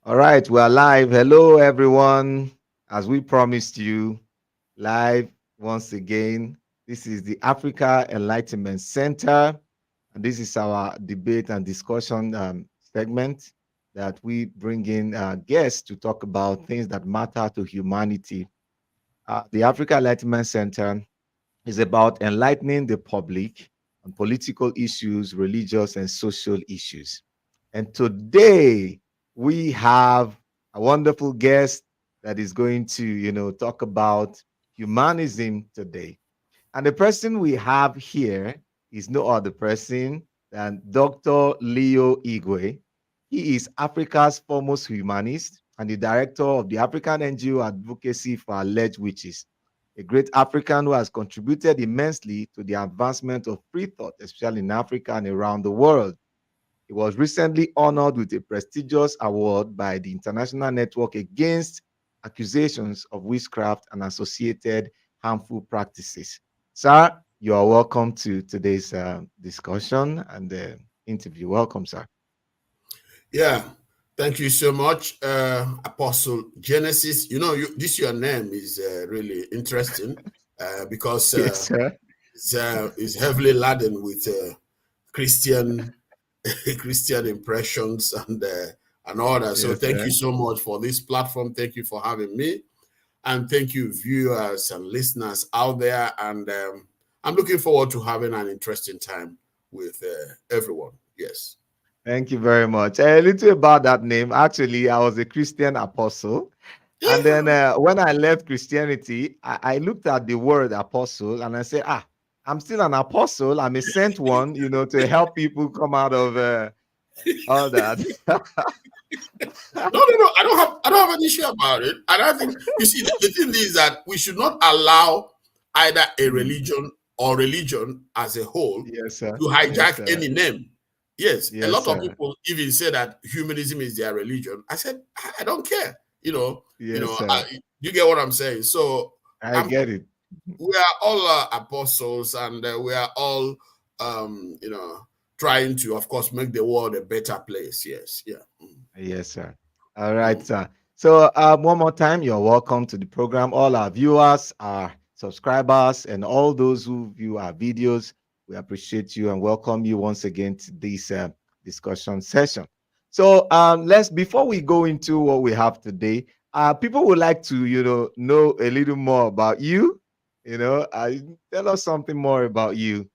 All right, we're live. Hello, everyone. As we promised you, live once again. This is the Africa Enlightenment Center, and this is our debate and discussion segment that we bring in guests to talk about things that matter to humanity. The Africa Enlightenment Center is about enlightening the public on political issues, religious and social issues. And today we have a wonderful guest that is going to, talk about humanism today. And the person we have here is no other person than Dr. Leo Igwe. He is Africa's foremost humanist and the director of the African NGO Advocacy for Alleged Witches, a great African who has contributed immensely to the advancement of free thought, especially in Africa and around the world. He was recently honored with a prestigious award by the International Network Against Accusations of Witchcraft and Associated Harmful Practices. Sir, you are welcome to today's discussion and interview. Welcome, sir. Yeah, thank you so much, Apostle Genesis. This your name is really interesting because Yes, sir. it's heavily laden with Christian Christian impressions and all that. So Yes, thank sir. you so much for this platform. Thank you for having me, and thank you viewers and listeners out there. And I'm looking forward to having an interesting time with everyone. Yes. Thank you very much. A little about that name. Actually, I was a Christian apostle. And then when I left Christianity, I looked at the word apostle and I said, I'm still an apostle. I'm a sent one, to help people come out of all that. No. I don't have an issue about it. And I think you see the thing is that we should not allow either a religion or religion as a whole Yes, sir. to Yes, hijack sir. any name. Yes, a Yes, lot of sir. people even say that humanism is their religion. I said I don't care. Yes, sir. You get what I'm saying. So I I'm get it. we are all apostles, and we are all trying to, of course, make the world a better place. Yes, yeah. Yes, sir. All right, sir. So one more time, you're welcome to the program. All our viewers, our subscribers, and all those who view our videos, we appreciate you and welcome you once again to this discussion session. So before we go into what we have today, people would like to, know a little more about you. Tell us something more about you.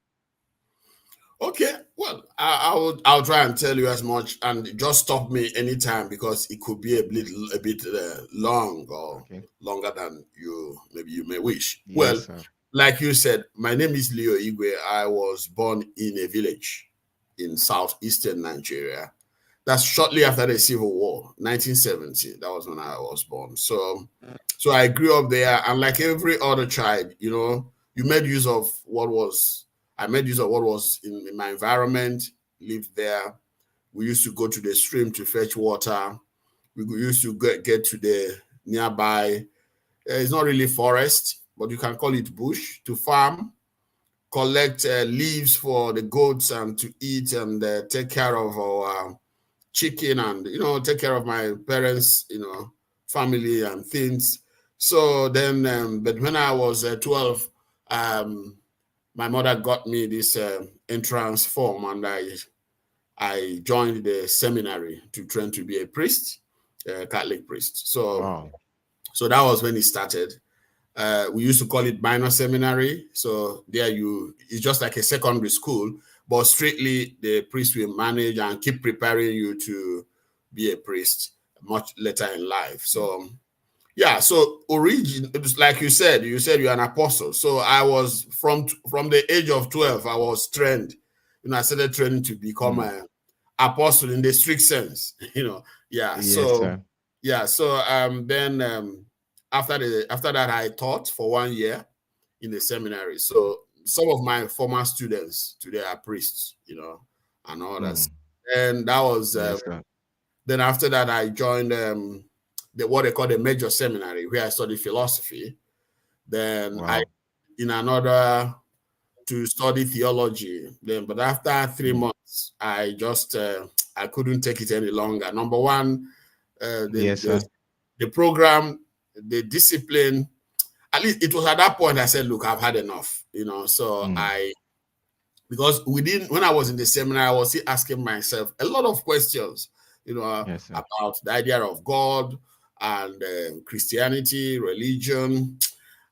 Okay, well, I'll try and tell you as much, and just stop me anytime because it could be a bit long or Okay. longer than you may wish. Yes, Well, sir. like you said, my name is Leo Igwe. I was born in a village in southeastern Nigeria. That's shortly after the Civil War, 1970. That was when I was born. So I grew up there, and like every other child, you made use of what was I made use of what was in my environment, lived there. We used to go to the stream to fetch water. We used to get to the nearby, it's not really forest, but you can call it bush, to farm, collect leaves for the goats and to eat, and take care of our chicken, and take care of my parents, family and things. So then, but when I was 12, my mother got me this entrance form, and I joined the seminary to train to be a priest, a Catholic priest. Wow. So that was when it started. We used to call it minor seminary. So it's just like a secondary school, but strictly the priest will manage and keep preparing you to be a priest much later in life. So yeah, so it was like you said you're an apostle. So I was from the age of 12, I was trained. I started training to become an apostle in the strict sense. Yeah. Yes, So sir. yeah, so then after that I taught for 1 year in the seminary. So some of my former students today are priests, and all that. And that was Yes, sir. then after that I joined what they call the major seminary, where I studied philosophy. Then I Wow. in another to study theology. Then, but after 3 months, I just I couldn't take it any longer. Number one, uh, the, Yes, the sir. the program, the discipline. At least it was at that point I said, look, I've had enough, So Mm. because when I was in the seminar, I was still asking myself a lot of questions, Yes, sir. about the idea of God and Christianity, religion.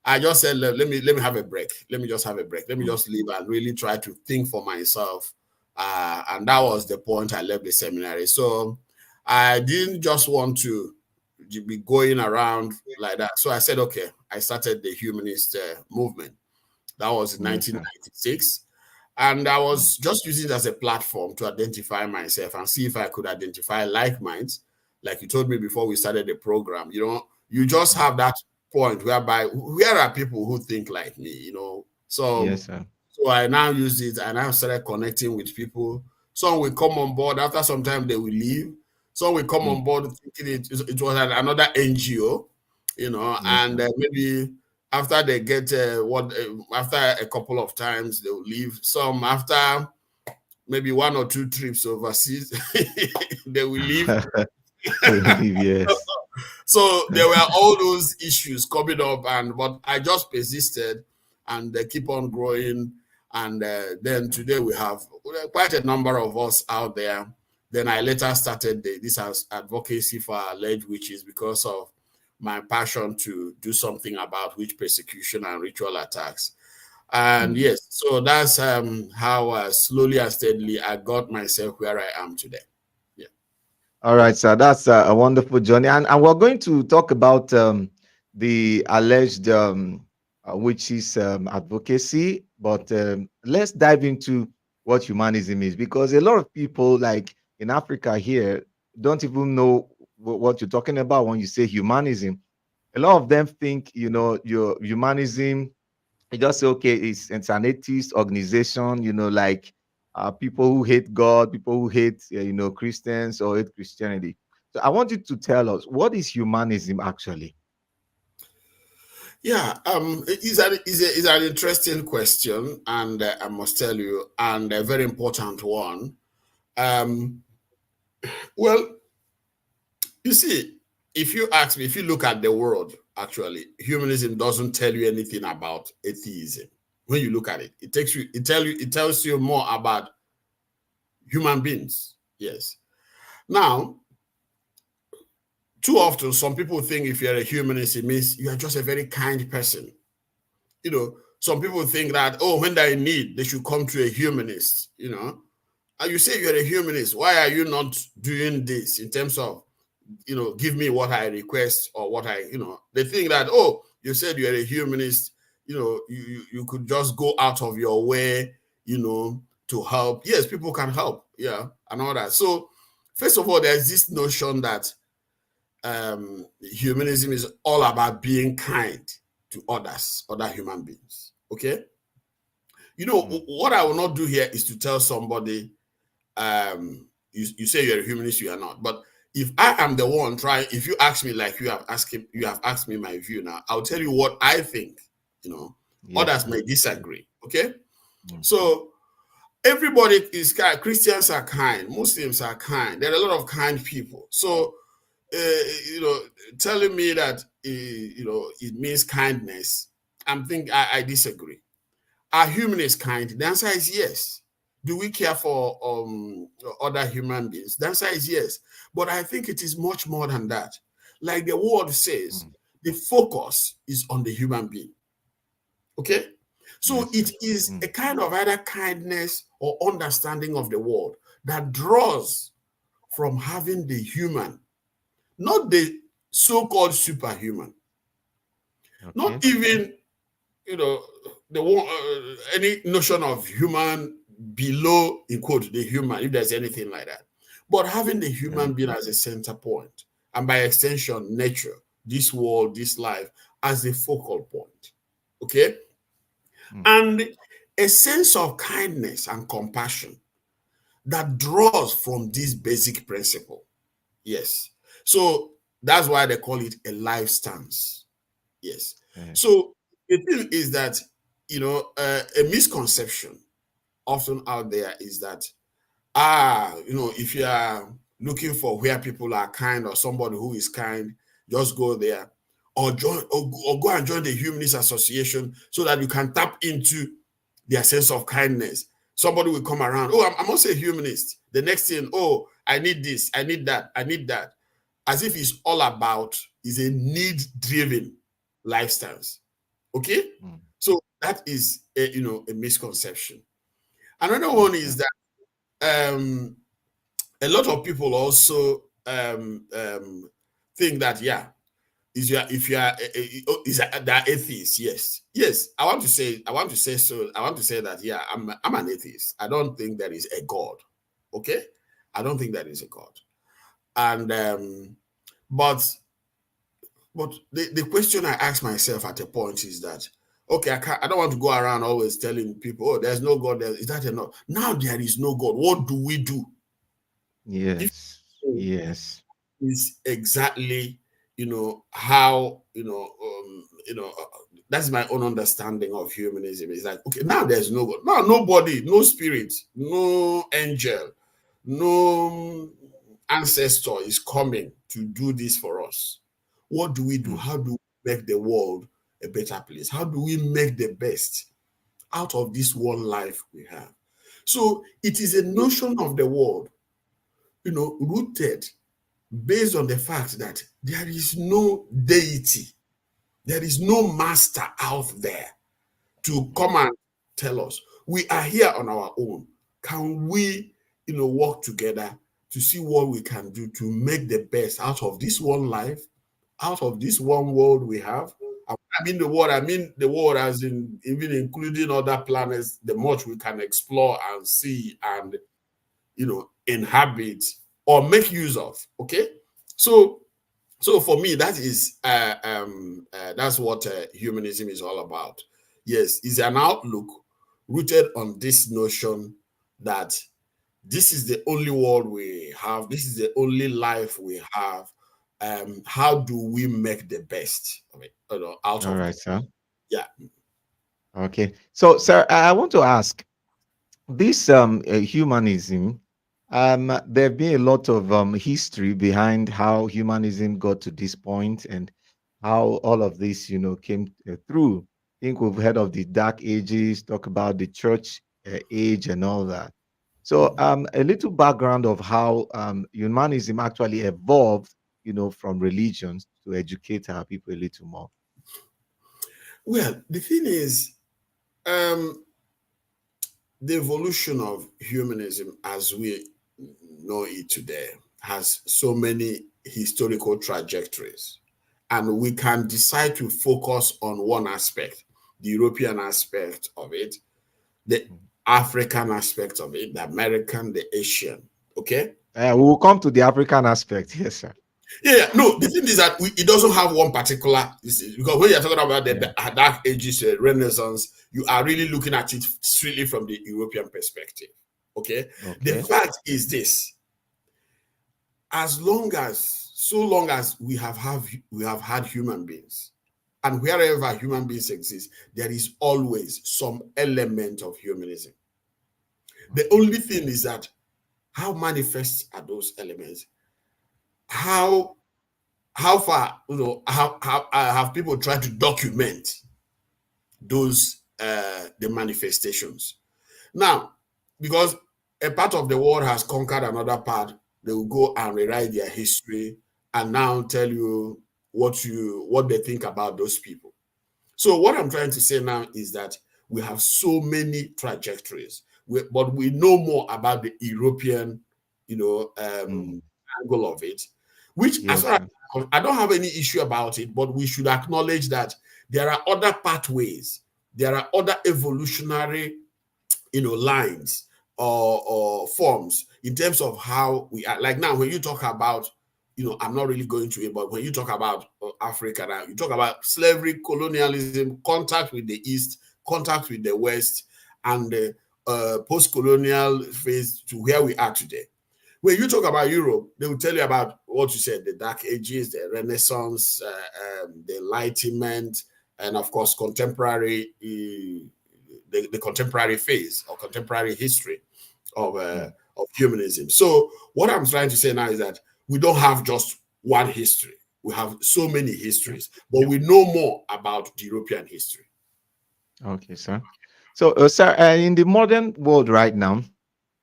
I just said, let me have a break. Let me just have a break. Let me Mm. just leave and really try to think for myself. And that was the point I left the seminary. So I didn't just want to be going around like that. So I said, okay, I started the humanist movement. That was in Yes, sir. 1996. And I Mm. was just using it as a platform to identify myself and see if I could identify like minds. Like you told me before we started the program, you just Mm. have that point whereby where are people who think like me. So Yes, sir. so I now use it and I started connecting with people. Some will come on board, after some time they will leave. Some will come Mm. on board thinking it was another NGO, Yes, and sir. maybe after they get after a couple of times they will leave. Some after maybe one or two trips overseas they will leave. They will leave, yes. So there were all those issues coming up, but I just persisted, and they keep on growing. And then today we have quite a number of us out there. Then I later started this as advocacy for alleged witches because of my passion to do something about witch persecution and ritual attacks. And Mm. yes, so that's how slowly and steadily I got myself where I am today. Yeah. All right, sir. That's a wonderful journey, and we're going to talk about the alleged which is advocacy. But let's dive into what humanism is, because a lot of people, like in Africa here, don't even know what you're talking about when you say humanism. A lot of them think, your humanism, you just say, okay, it's an atheist organization, like people who hate God, people who hate, Christians or hate Christianity. So I want you to tell us, what is humanism actually? Yeah, it's an interesting question, and I must tell you, and a very important one. Um, well, you see, if you ask me, if you look at the world, actually, humanism doesn't tell you anything about atheism. When you look at it, it tells you more about human beings. Yes. Now, too often, some people think if you're a humanist, it means you are just a very kind person. Some people think that, oh, when they're in need, they should come to a humanist. And you say you're a humanist, why are you not doing this in terms of, give me what I request or what they think that, oh, you said you're a humanist, you could just go out of your way, to help. Yes, people can help, yeah, and all that. So, first of all, there's this notion that humanism is all about being kind to others, other human beings. Okay. Mm. What I will not do here is to tell somebody, you say you're a humanist, you are not. But if I am the one trying, if you ask me like you have asked me my view now, I'll tell you what I think. You know, Yes, Others sir. may disagree. Okay. Mm. So everybody is kind. Christians are kind. Muslims are kind. There are a lot of kind people. So uh, you know, telling me that it means kindness, I disagree. Are humanists kind? The answer is yes. Do we care for other human beings? The answer is yes. But I think it is much more than that. Like the word says, Mm. the focus is on the human being. Okay? So Yes, it sir. is a Mm. kind of either kindness or understanding of the world that draws from having the human, not the so-called superhuman, Okay. not even you know the one any notion of human below in quote the human, if there's anything like that, but having the Yeah. human being as a center point, and by extension nature, this world, this life, as the focal point. Okay. Mm. And a sense of kindness and compassion that draws from this basic principle. Yes. So that's why they call it a life stance. Yes. Yeah. So the thing is that, a misconception often out there is that, if you are looking for where people are kind or somebody who is kind, just go there, or join or go and join the Humanist Association so that you can tap into their sense of kindness. Somebody will come around, oh, I'm also a humanist. The next thing, oh, I need this, I need that, I need that. As if it's all about, is a need-driven lifestyles. Okay? Mm. So that is a misconception. Another one Okay. is that a lot of people also think that, yeah, if you are is that atheists. Yes, I want to say that, yeah, I'm an atheist. I don't think there is a God. Okay, I don't think there is a God. And but the question I ask myself at a point is that, okay, I don't want to go around always telling people, oh, there's no God. Is that enough? Now there is no God. What do we do? If Yes. Yes. is exactly how that's my own understanding of humanism. Is like, okay, now there's no God, now nobody, no spirit, no angel, no ancestor is coming to do this for us. What do we do? Mm. How do we make the world a better place? How do we make the best out of this one life we have? So it is a notion of the world, rooted based on the fact that there is no deity, there is no master out there to Mm. come and tell us we are here on our own. Can we, work together to see what we can do to make the best out of this one life, out of this one world we have? I mean the world as in even including other planets, the much we can explore and see and inhabit or make use of. Okay, so for me, that is that's what humanism is all about. Yes, it's an outlook rooted on this notion that this is the only world we have, this is the only life we have. How do we make the best of it, out All of the right, sir. yeah. Okay. So, sir, I want to ask this humanism. There have been a lot of history behind how humanism got to this point and how all of this, came through. I think we've heard of the Dark Ages, talk about the Church age, and all that. So, a little background of how humanism actually evolved, from religions to educate our people a little more. Well, the thing is, um, the evolution of humanism as we know it today has so many historical trajectories, and we can decide to focus on one aspect, the European aspect of it, the African aspect of it, the American, the Asian. Okay. We will come to the African aspect. Yes, sir. Yeah, no, the thing is that it doesn't have one particular, because when you're talking about the, Yeah. the Dark Ages, Renaissance, you are really looking at it strictly from the European perspective. Okay. The Okay. fact is this: so long as we have had human beings, and wherever human beings exist, there is always some element of humanism. The Okay. only thing is that how manifest are those elements? How how far, how have people tried to document those the manifestations? Now, because a part of the world has conquered another part, they will go and rewrite their history and now tell you what they think about those people. So what I'm trying to say now is that we have so many trajectories, but we know more about the European, Mm. angle of it, which, as Yes, far sir. as I don't have any issue about it, but we should acknowledge that there are other pathways, there are other evolutionary, lines or forms in terms of how we are. Like now, when you talk about, I'm not really going to it, but when you talk about Africa now, you talk about slavery, colonialism, contact with the East, contact with the West, and the post-colonial phase to where we are today. When you talk about Europe, they will tell you about what you said, the Dark Ages, the Renaissance, the Enlightenment, and of course, contemporary, the contemporary phase or contemporary history of Mm. of humanism. So what I'm trying to say now is that we don't have just one history. We have so many histories, but we know more about the European history. Okay, sir. So, sir, in the modern world right now,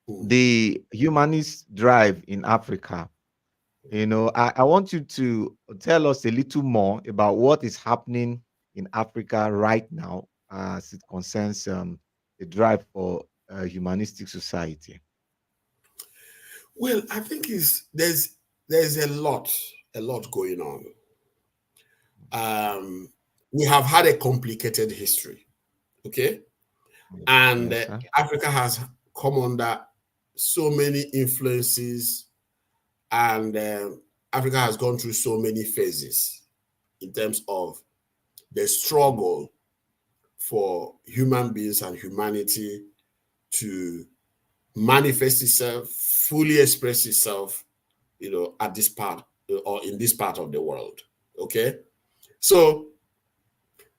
Mm. the humanist drive in Africa, I want you to tell us a little more about what is happening in Africa right now as it concerns the drive for humanistic society. Well, I think there's a lot going on. Um, we have had a complicated history, okay, and Yes, sir. Africa has come under so many influences, and Africa has gone through so many phases in terms of the struggle for human beings and humanity to manifest itself, fully express itself, at this part or in this part of the world. Okay. So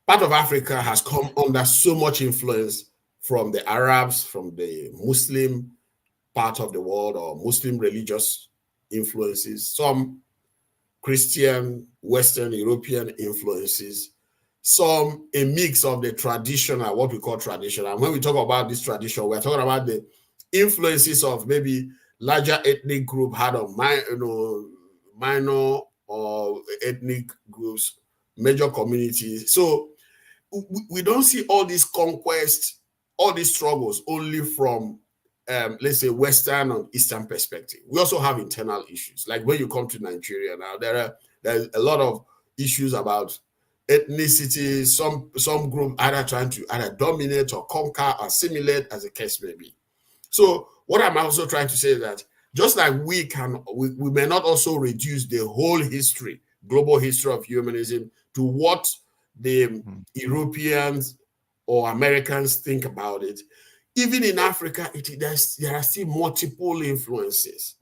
part of Africa has come under so much influence from the Arabs, from the Muslim part of the world or Muslim religious influences, some Christian, Western European influences, some a mix of the traditional, what we call traditional. And when we talk about this tradition, we're talking about the influences of maybe larger ethnic group had on minor or ethnic groups, major communities. So we don't see all these conquests, all these struggles only from let's say Western or Eastern perspective. We also have internal issues. Like when you come to Nigeria now, there's a lot of issues about ethnicity, some group either trying to either dominate or conquer or assimilate, as the case may be. So what I'm also trying to say is that just like we may not also reduce the whole history, global history of humanism to what the Europeans or Americans think about it. Even in Africa, there are still multiple influences.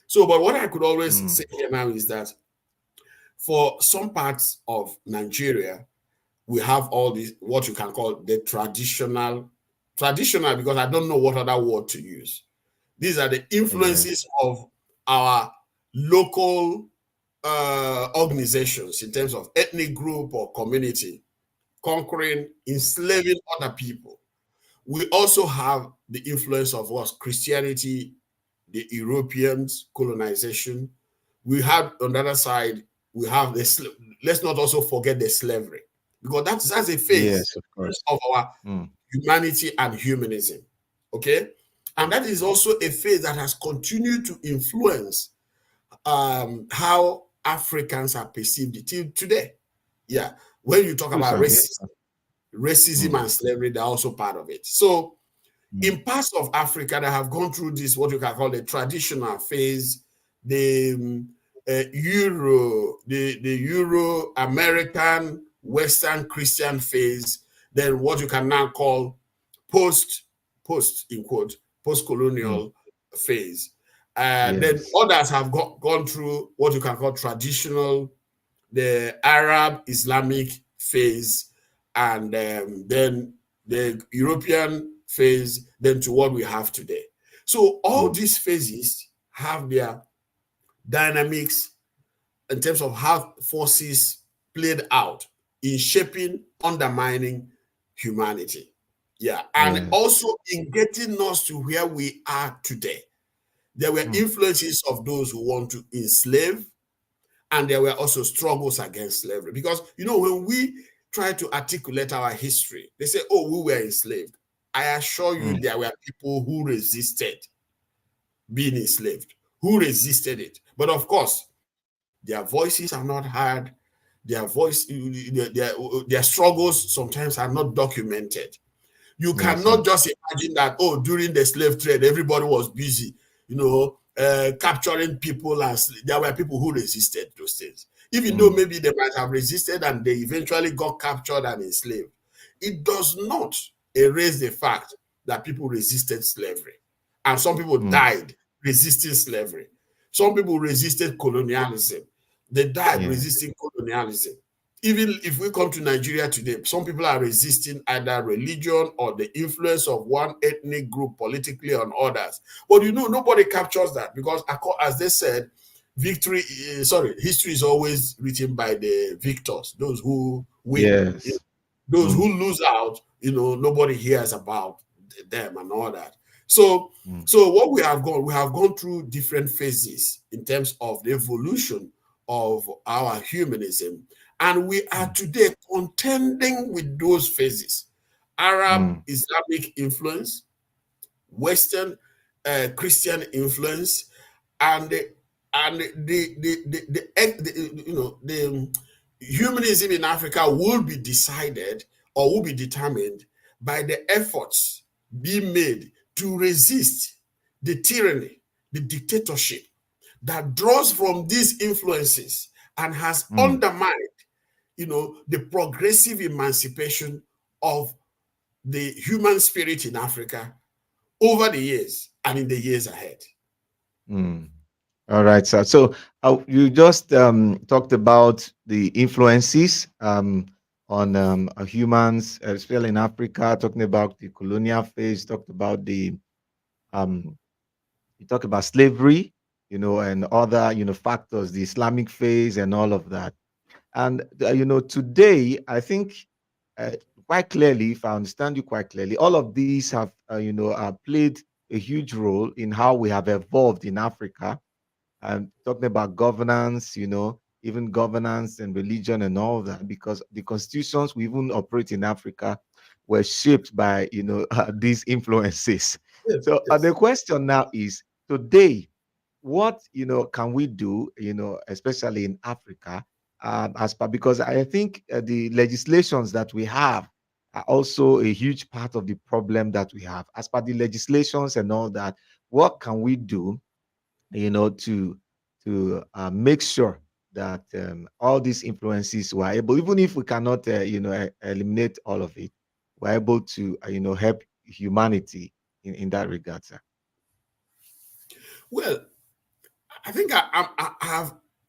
So, but what I could always say here now is that for some parts of Nigeria, we have all these, what you can call the traditional, because I don't know what other word to use. These are the Yes. influences of our local organizations in terms of ethnic group or community conquering, enslaving other people. We also have the influence of what Christianity, the Europeans, colonization. We have on the other side, we have let's not also forget the slavery, because that's a phase Yes, of course. of our Mm. humanity and humanism. Okay. And that is also a phase that has continued to influence how Africans are perceived till today. Yeah. When you talk True, about sir. racism Mm. and slavery, they're also part of it. So Mm. in parts of Africa that have gone through this, what you can call the traditional phase, the the Euro American Western Christian phase, then what you can now call post in quote post Mm. colonial phase. Then Yes. others have gone through what you can call traditional, the Arab Islamic phase, and then the European phase, then to what we have today. So all Mm. these phases have their dynamics in terms of how forces played out in shaping, undermining humanity. Yeah, and Yes. also in getting us to where we are today. There were Mm. influences of those who want to enslave, and there were also struggles against slavery. Because, when we try to articulate our history, they say, oh, we were enslaved. I assure you, Mm. there were people who resisted being enslaved, who resisted it. But of course, their voices are not heard. Their struggles sometimes are not documented. You Yes, cannot sir. just imagine that, oh, during the slave trade, everybody was busy, capturing people, and there were people who resisted those things. Even though Mm. maybe they might have resisted and they eventually got captured and enslaved, it does not erase the fact that people resisted slavery. And some people Mm. died resisting slavery. Some people resisted colonialism. They died Yes. resisting colonialism. even if we come to Nigeria today, some people are resisting either religion or the influence of one ethnic group politically on others. But nobody captures that, because as they said, history is always written by the victors, those who win. Yes. Those Mm, who lose out, nobody hears about them and all that. So, mm, so what we have gone through different phases in terms of the evolution of our humanism, and we are mm, today contending with those phases. Arab mm, Islamic influence, Western Christian influence, and the humanism in Africa will be decided or will be determined by the efforts being made to resist the tyranny, the dictatorship that draws from these influences and has mm, undermined, the progressive emancipation of the human spirit in Africa over the years and in the years ahead. mm. All right, sir. So you just talked about the influences on humans, especially in Africa, talking about the colonial phase, talked about the um, you talk about slavery, and other, factors, the Islamic phase and all of that. And, today, I think uh, quite clearly, if I understand you quite clearly, all of these have, played a huge role in how we have evolved in Africa. Talking about governance, even governance and religion and all that, because the constitutions we even operate in Africa were shaped by, these influences. Yes, So the yes. question now is, today, what can we do, especially in Africa, as per, because I think the legislations that we have are also a huge part of the problem that we have. As per the legislations and all that, what can we do, to make sure that all these influences were able, even if we cannot, eliminate all of it, we're able to, help humanity in that regard, sir. Well, I think I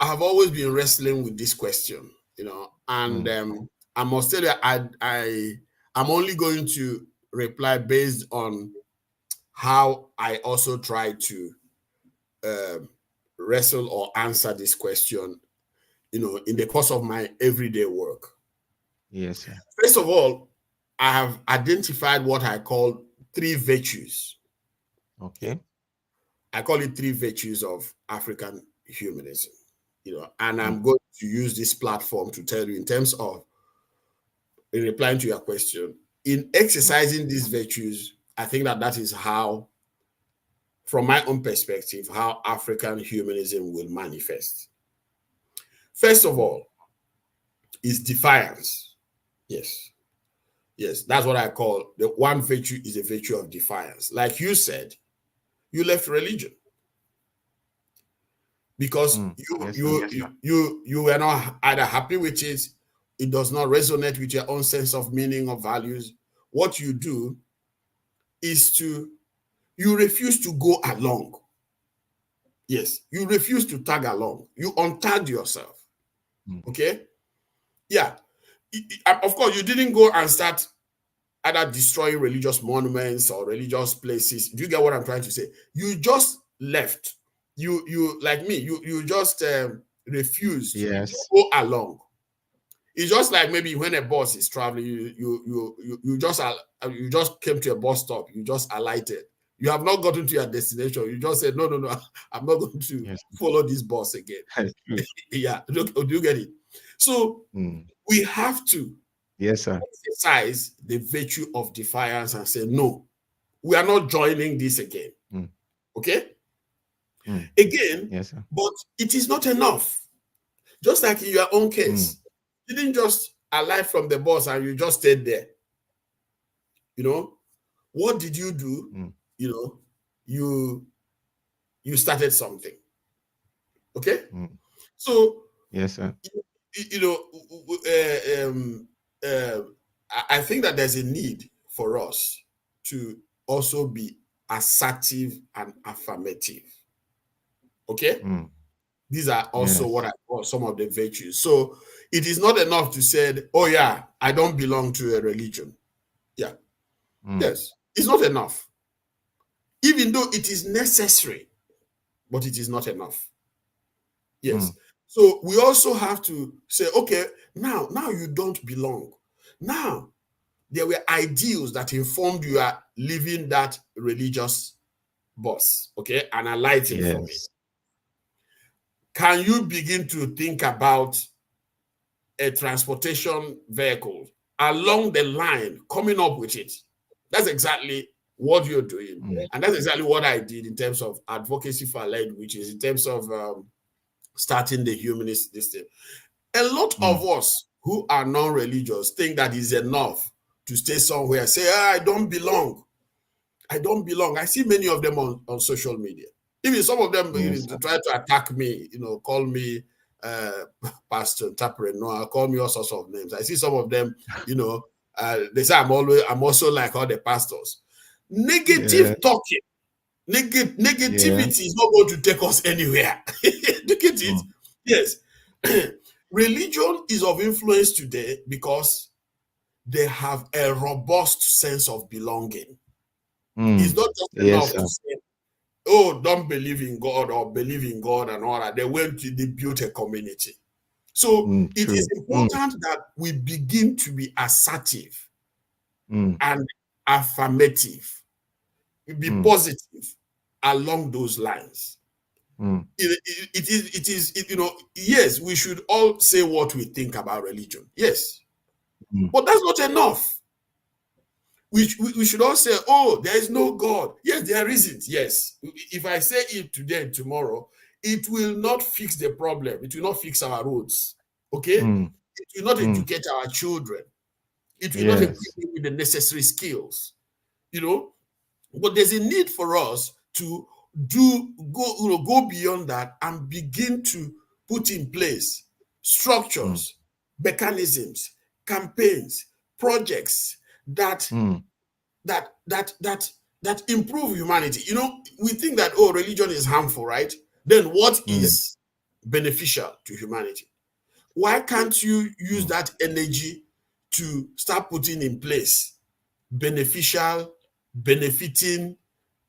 have always been wrestling with this question, and Mm, I must tell you, I'm only going to reply based on how I also try to um, wrestle or answer this question, in the course of my everyday work. yes, sir. First of all, I have identified what I call three virtues. Okay. I call it three virtues of African humanism. And Mm, I'm going to use this platform to tell you, in terms of in replying to your question, in mm, exercising these virtues, I think that is how, from my own perspective, how African humanism will manifest. First of mm, all, is defiance. Yes. Yes, that's what I call the one virtue, is a virtue of defiance. Like you said, you left religion because mm. you Yes, sir. you you were not either happy with it, it does not resonate with your own sense of meaning or values. What you do is you refuse to go along. Yes, you refuse to tag along. You untagged yourself. Mm, Okay? Yeah. Of course, you didn't go and start either destroying religious monuments or religious places. Do you get what I'm trying to say? You just left. You like me. You just refused to yes. go along. It's just like maybe when a bus is traveling, you just came to a bus stop. You just alighted. You have not gotten to your destination. You just said, no, no, no, I'm not going to Yes. follow this bus again. That's true. Yeah, do you get it? So Mm, we have to yes, sir. exercise the virtue of defiance and say, no, we are not joining this again. Mm, Okay? mm, Again, yes, sir. but it is not enough. Just like in your own Mm, case, you didn't just alight from the bus and you just stayed there. You know, what did you do? mm, You know, you you started something. Okay? mm, So, yes, sir. you know, uh, I think that there's a need for us to also be assertive and affirmative. Okay? Mm, These are also what Yes. I call some of the virtues. So it is not enough to say, oh yeah, I don't belong to a religion. Yeah. Mm. Yes. It's not enough. Even though it is necessary, but it is not enough. Yes. Mm. So we also have to say, okay, now you don't belong. Now there were ideals that informed you are living that religious bus, okay, and alighting from it. Yes. Can you begin to think about a transportation vehicle along the line, coming up with it? That's exactly what you're doing. Mm. And that's exactly what I did in terms of advocacy for allied, which is in terms of starting the humanist system. A lot of Mm. us who are non-religious think that is enough to stay somewhere, say, ah, I don't belong. I don't belong. I see many of them on social media. Even some of them Yes, to sir. try to attack me, call me uh, pastor, entrepreneur, call me all sorts of names. I see some of them, they say I'm also like all the pastors. Yeah. Negative talking, Yeah. negativity is not going to take us anywhere. Look at it. Mm. Yes. Religion is of influence today because they have a robust sense of belonging. It's Mm. not just Yes, enough to sir. say, oh, don't believe in God or believe in God and all that. They built a community. So Mm. it is True. Mm. important that we begin to be assertive Mm. and affirmative, be Mm. positive along those lines. Mm. Yes, we should all say what we think about religion. Yes, Mm. but that's not enough. We should all say, oh, there is no God. Yes, there isn't. Yes. If I say it today and tomorrow, it will not fix the problem. It will not fix our roads. Okay? Mm. It will not Mm. educate our children. It will not equip Yes. them with the necessary skills. You know, but there's a need for us to go beyond that and begin to put in place Mm. structures, mechanisms, campaigns, projects that Mm. that that that that improve humanity. We think that, oh, religion is harmful, right? Then what Mm. is beneficial to humanity? Why can't you use Mm. that energy to start putting in place beneficial, benefiting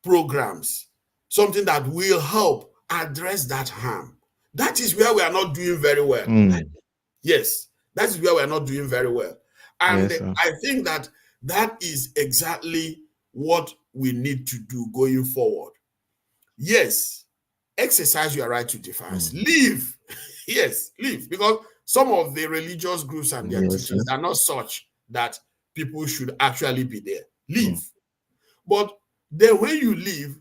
programs, something that will help address that harm? That is where we are not doing very well. Mm. Yes, that is where we are not doing very well. And Yes, sir. I think that that is exactly what we need to do going forward. Yes, exercise your right to difference. Mm. Live. Yes, live. Because some of the religious groups and their Yes, sir. teachings are not such that people should actually be there. Mm. Live. But then when you live,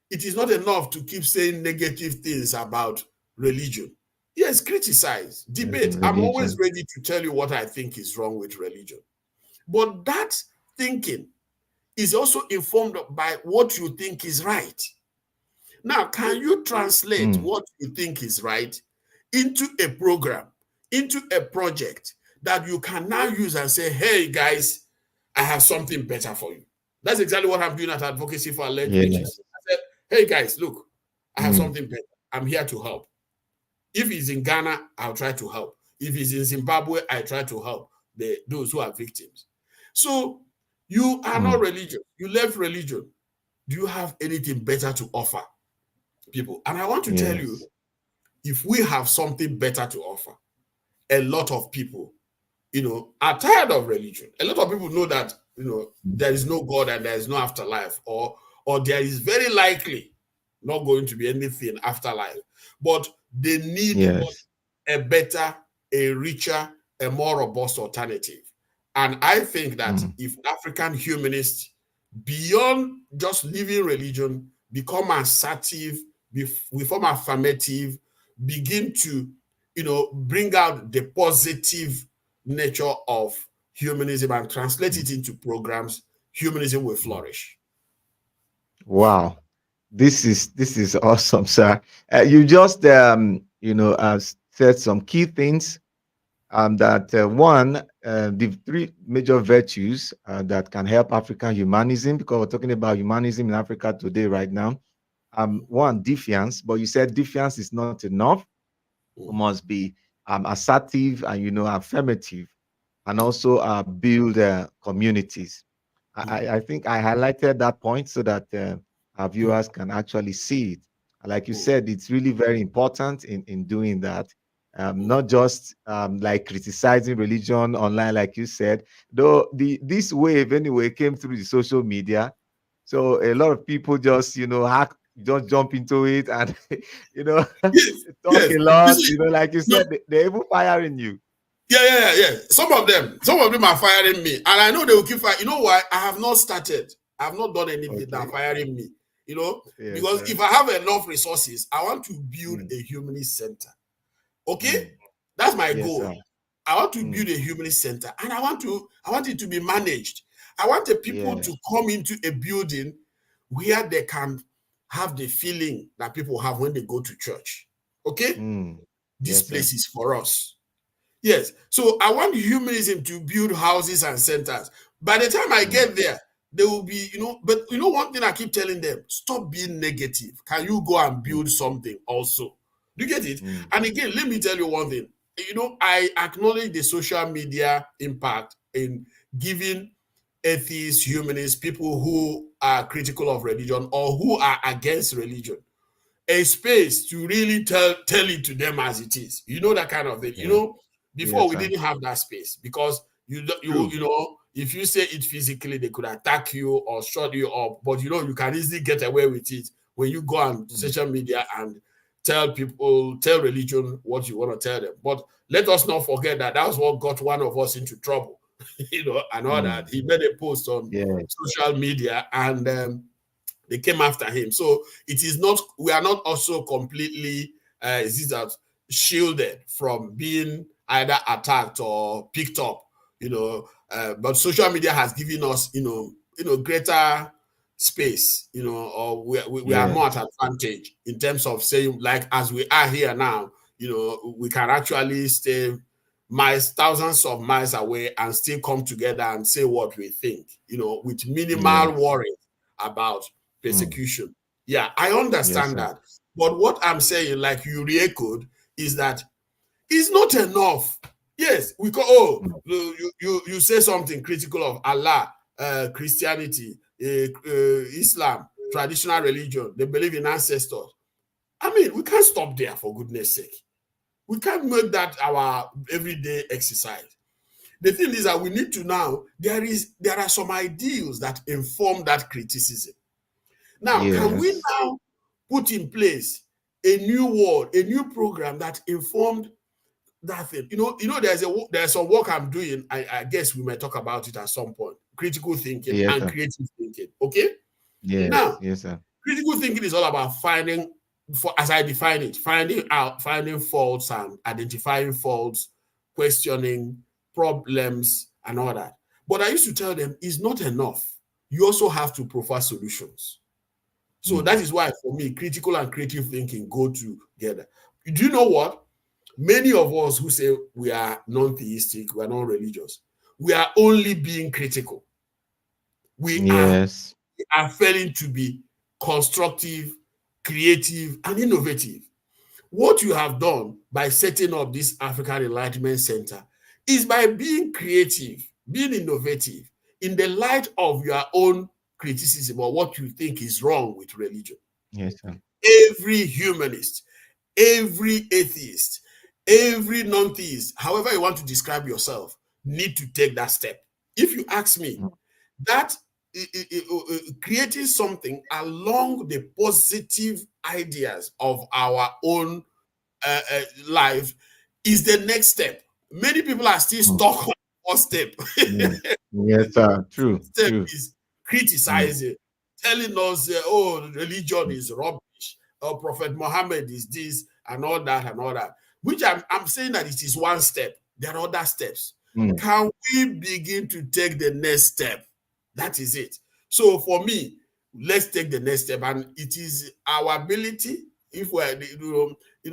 it is not enough to keep saying negative things about religion. Yes, criticize, debate. I'm always Religion. ready to tell you what I think is wrong with religion. But that thinking is also informed by what you think is right. Now, can you translate Mm. what you think is right into a program, into a project that you can now use and say, hey, guys, I have something better for you? That's exactly what I'm doing at Advocacy for Alleged Witches. Yes. I said, hey, guys, look, I have Mm. something better. I'm here to help. If he's in Ghana, I'll try to help. If he's in Zimbabwe, I try to help those who are victims. So you are not Mm. religious. You left religion. Do you have anything better to offer people? And I want to tell you, Yes. if we have something better to offer, a lot of people, are tired of religion. A lot of people know that, there is no God and there is no afterlife, or there is very likely not going to be anything afterlife. But they need Yes. a better, a richer, a more robust alternative. And I think that Mm. if African humanists, beyond just living religion, become assertive, become affirmative, begin to, bring out the positive nature of humanism and translate Mm. it into programs, humanism will Mm. flourish. Wow. This is awesome, sir. You just said some key things. That one, the three major virtues that can help African humanism, because we're talking about humanism in Africa today, right now. one, defiance, but you said defiance is not enough. We mm, must be assertive and affirmative, and also build communities. mm, I think I highlighted that point so that our mm, viewers can actually see it. Like you mm, said, it's really very important in doing that. mm. Not just like criticizing religion online, like you said. Though this wave anyway came through the social media, so a lot of people just hack, just jump into it, and you know Yes, talk yes. a You lot. see, Like you no, said, they're even firing you. yeah. Some of them are firing me, and I know they will keep firing. You know why? I have not started. I have not done anything. They're Okay. firing me. You know, Yes, because sir. if I have enough resources, I want to build Mm, a humanist center. Okay, mm. that's my Yes, goal. sir. I want to Mm. build a humanist center, and I want it to be managed. I want the people Yeah. to come into a building where they can have the feeling that people have when they go to church. Okay, Mm. this Yes, sir. place is for us. Yes. So I want humanism to build houses and centers. By the time I Mm. get there, there will be, but one thing I keep telling them, stop being negative. Can you go and Mm. build something also? Do you get it? Mm. And again, let me tell you one thing. I acknowledge the social media impact in giving atheists, humanists, people who are critical of religion or who are against religion a space to really tell it to them as it is. That kind of thing. Yeah. Before Yes, we sir. didn't have that space because True. if you say it physically, they could attack you or shut you up. But you can easily get away with it when you go on Mm. social media and tell religion what you want to tell them. But let us not forget that that's what got one of us into trouble. And all that. Mm. He made a post on Yeah. social media and they came after him. So it is not, we are not also completely, is this that shielded from being either attacked or picked up, but social media has given us, greater space, or we are more Yes. at advantage in terms of saying, like, as we are here now, we can actually stay miles, thousands of miles away and still come together and say what we think, with minimal Yes. worry about Mm. persecution. Yeah, I Yes, understand sir. that. But what I'm saying, like you re-echoed, is that it's not enough. Yes, we go, oh, Mm. you say something critical of Allah, Christianity, Islam, traditional religion, they believe in ancestors. I mean, we can't stop there for goodness sake. We can't make that our everyday exercise. The thing is that we need to now, there are some ideals that inform that criticism. Now, can we Yes. now put in place a new word, a new program that informed that thing? There's some work I'm doing. I guess we might talk about it at some point. Critical thinking Yes, and sir. creative thinking. Okay. Yes. Now, Yes, sir. critical thinking is all about finding, as I define it, finding faults and identifying faults, questioning problems, and all that. But I used to tell them it's not enough. You also have to provide solutions. So that Mm. is why, for me, critical and creative thinking go together. Do you know what? Many of us who say we are non-theistic, we are non-religious, we are only being critical. We are, Yes. we are failing to be constructive, creative, and innovative. What you have done by setting up this African Enlightenment Center is by being creative, being innovative in the light of your own criticism or what you think is wrong with religion. Yes, sir. Every humanist, every atheist, every non-theist, however you want to describe yourself, need to take that step. If you ask me, Mm. that creating something along the positive ideas of our own life is the next step. Many people are still Mm. stuck on the first step. Mm. Yes, sir. True. Step True. is Mm. criticizing, telling us, oh, religion Mm. is rubbish, or Prophet Muhammad is this, and all that, and all that. Which I'm saying that it is one step. There are other steps. Mm. Can we begin to take the next step? That is it. So for me, let's take the next step. And it is our ability, if we're,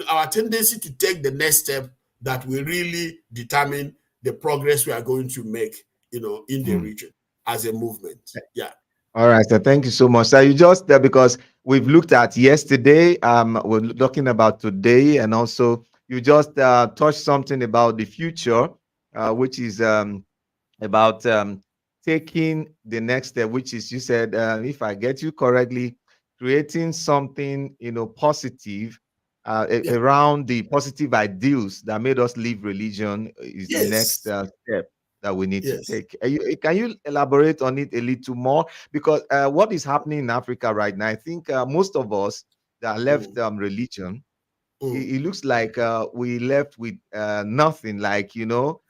our tendency to take the next step that will really determine the progress we are going to make, in the Mm. region as a movement. Yeah. All right, so thank you so much. So you just because we've looked at yesterday, we're talking about today, and also you just touched something about the future, which is about taking the next step, which is you said, if I get you correctly, creating something positive Yeah. around the positive ideals that made us leave religion is the next Yes. step that we need to Yes. take. Can you elaborate on it a little more? Because what is happening in Africa right now, I think most of us that left Mm, religion, mm, it looks like we left with nothing, like no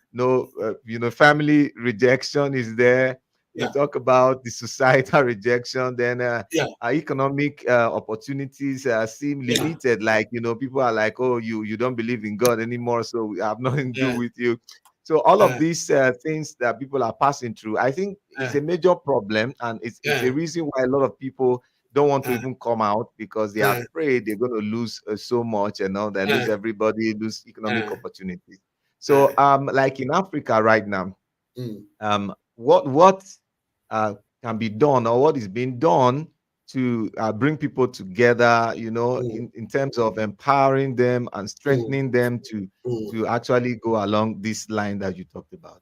family rejection is there. You yeah. talk about the societal rejection, then Yeah. our economic opportunities seem Yeah. limited, like people are like, oh, you don't believe in God anymore, so we have nothing to do Yeah. with you. So all of Yeah. these things that people are passing through, I think it's Yeah. a major problem, and it's a Yeah. reason why a lot of people don't want to Yeah. even come out because they are Yeah. afraid they're going to lose so much, and all they lose Yeah. everybody, lose economic Yeah. opportunities. So, Yeah. like in Africa right now, Mm, what uh, can be done, or what is being done to bring people together, mm, in terms of empowering them and mm, strengthening them to mm. actually go along this line that you talked about?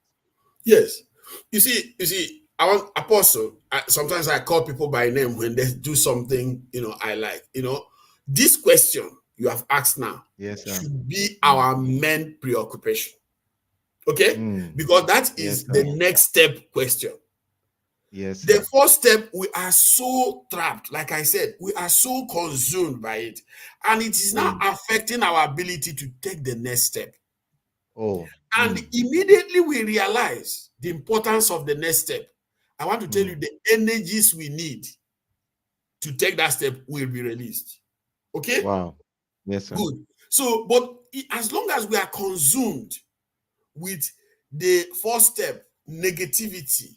Yes. You see, I want apostle. Sometimes I call people by name when they do something, I like. This question you have asked now Yes, sir. should be Mm. our main preoccupation. Okay? Mm. Because that Yes, is the sir. next step question. Yes, The sir. first step, we are so trapped, like I said, we are so consumed by it. And it is now Mm. affecting our ability to take the next step. Oh. And Mm. immediately we realize the importance of the next step. I want to tell you Mm. the energies we need to take that step will be released. Okay? Wow. Yes, sir. Good. So, but as long as we are consumed with the first step, negativity,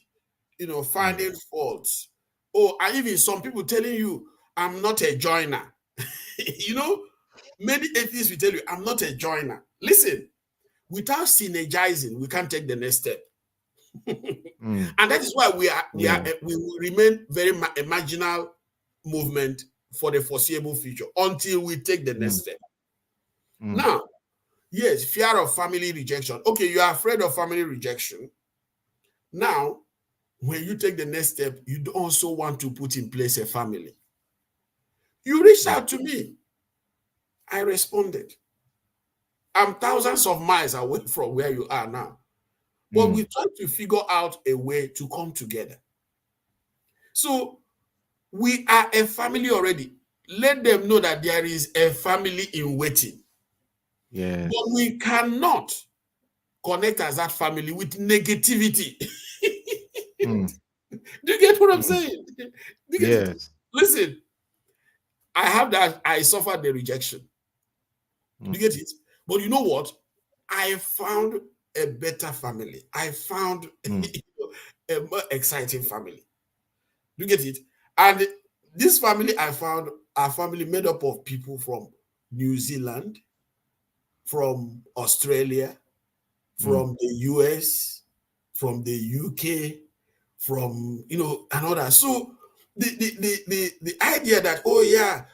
Mm. finding faults. Oh, and even some people telling you, I'm not a joiner. you know, Many atheists will tell you, I'm not a joiner. Listen, without synergizing, we can't take the next step. Mm. And that is why Yeah. we will remain very a marginal movement for the foreseeable future until we take the next Mm. step. Mm. Now, yes, fear of family rejection. Okay, you are afraid of family rejection. Now, when you take the next step, you also want to put in place a family. You reached Mm. out to me. I responded. I'm thousands of miles away from where you are now. But we Mm. try to figure out a way to come together. So we are a family already. Let them know that there is a family in waiting. But Yes. we cannot connect as that family with negativity. Mm. Do you get what I'm Mm. saying? Do you get it? Yes. Listen, I suffered the rejection. Mm. Do you get it? But you know what? I found a better family. I found Mm. a more exciting family. Do you get it? And this family I found are family made up of people from New Zealand, from Australia, Mm. from the US, from the UK, from and others. So the idea that, oh yeah,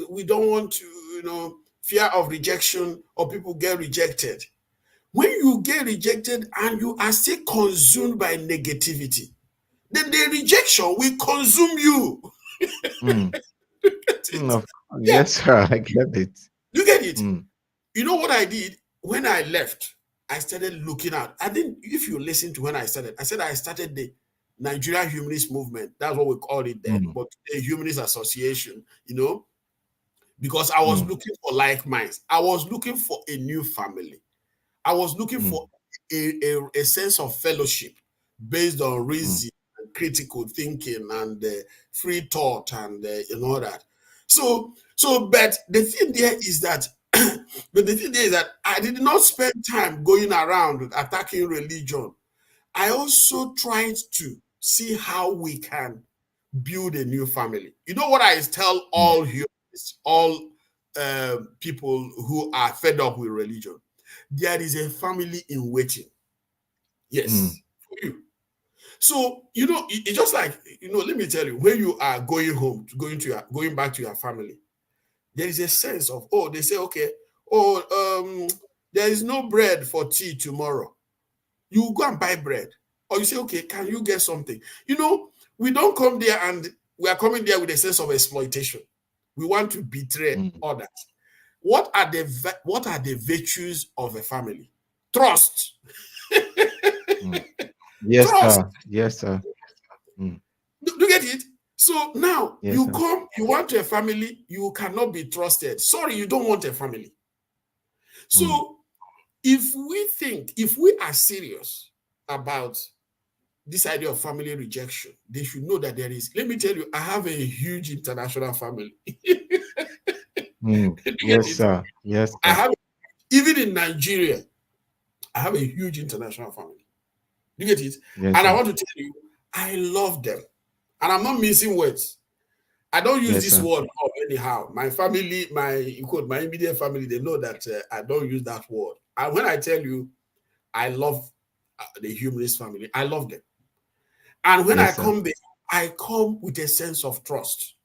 we don't want to, fear of rejection or people get rejected. When you get rejected and you are still consumed by negativity, then the rejection will consume you. Mm. Get Mm. it? Yeah, Yes, sir. I get it. you get it. Mm. You know what I did when I left? I started looking out. I didn't. If you listen to when I started, I said I started the Nigerian Humanist Movement. That's what we called it then, Mm. but the Humanist Association. Because I was Mm. looking for like minds. I was looking for a new family. I was looking Mm. for a sense of fellowship based on Mm. reason, and critical thinking, and free thought, and all that. But the thing there is that, I did not spend time going around attacking religion. I also tried to see how we can build a new family. You know what I tell Mm. all humanists, all people who are fed up with religion? There is a family in waiting. Mm. Yes, for you. So, it's just like, let me tell you, when you are going home, going back to your family, there is a sense of, they say, okay, there is no bread for tea tomorrow. You go and buy bread. Or you say, okay, can you get something? We don't come there and we are coming there with a sense of exploitation. We want to betray others. What are the virtues of a family? Trust. Yes, Trust. sir. Yes, sir. Do you get it? So now Yes, you sir. come, you want a family, you cannot be trusted. Sorry, you don't want a family. So if we are serious about this idea of family rejection, they should know that there is, let me tell you, I have a huge international family. Yes, sir. Yes, I sir. have, even in Nigeria, I have a huge international family. You get it? Yes, And I sir. want to tell you, I love them. And I'm not missing words. I don't use Yes, this sir. word anyhow. My family, my immediate family, they know that I don't use that word. And when I tell you, I love the humanist family, I love them. And when I Yes, sir. come there, I come with a sense of trust.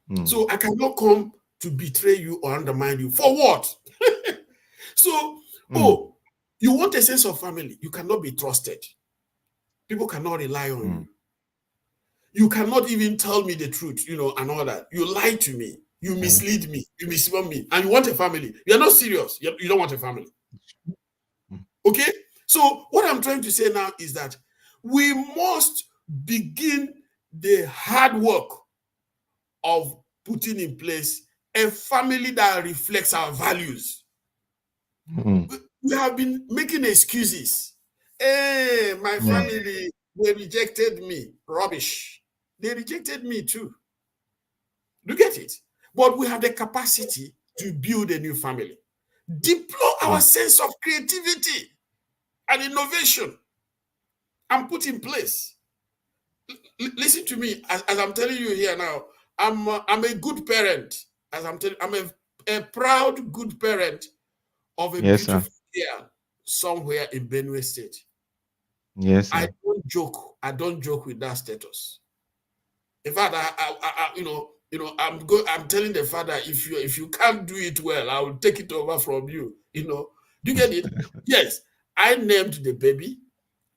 Mm. So I cannot come to betray you or undermine you. For what? So, you want a sense of family. You cannot be trusted. People cannot rely on you. You cannot even tell me the truth, and all that. You lie to me. You mislead me. You mislead me. And you want a family. You're not serious. You don't want a family. Okay? So what I'm trying to say now is that we must begin the hard work of putting in place a family that reflects our values. We have been making excuses. Hey, my family, they rejected me. Rubbish. They rejected me too. You get it? But we have the capacity to build a new family. Deploy our sense of creativity and innovation and put in place. Listen to me, as I'm telling you here now. I'm a good parent. As I'm telling, I'm a proud good parent of a Yes, sir. beautiful girl somewhere in Benue State. Yes, I sir. don't joke. I don't joke with that status. In fact, I'm telling the father, if you can't do it well, I will take it over from you. Do you get it? Yes, I named the baby,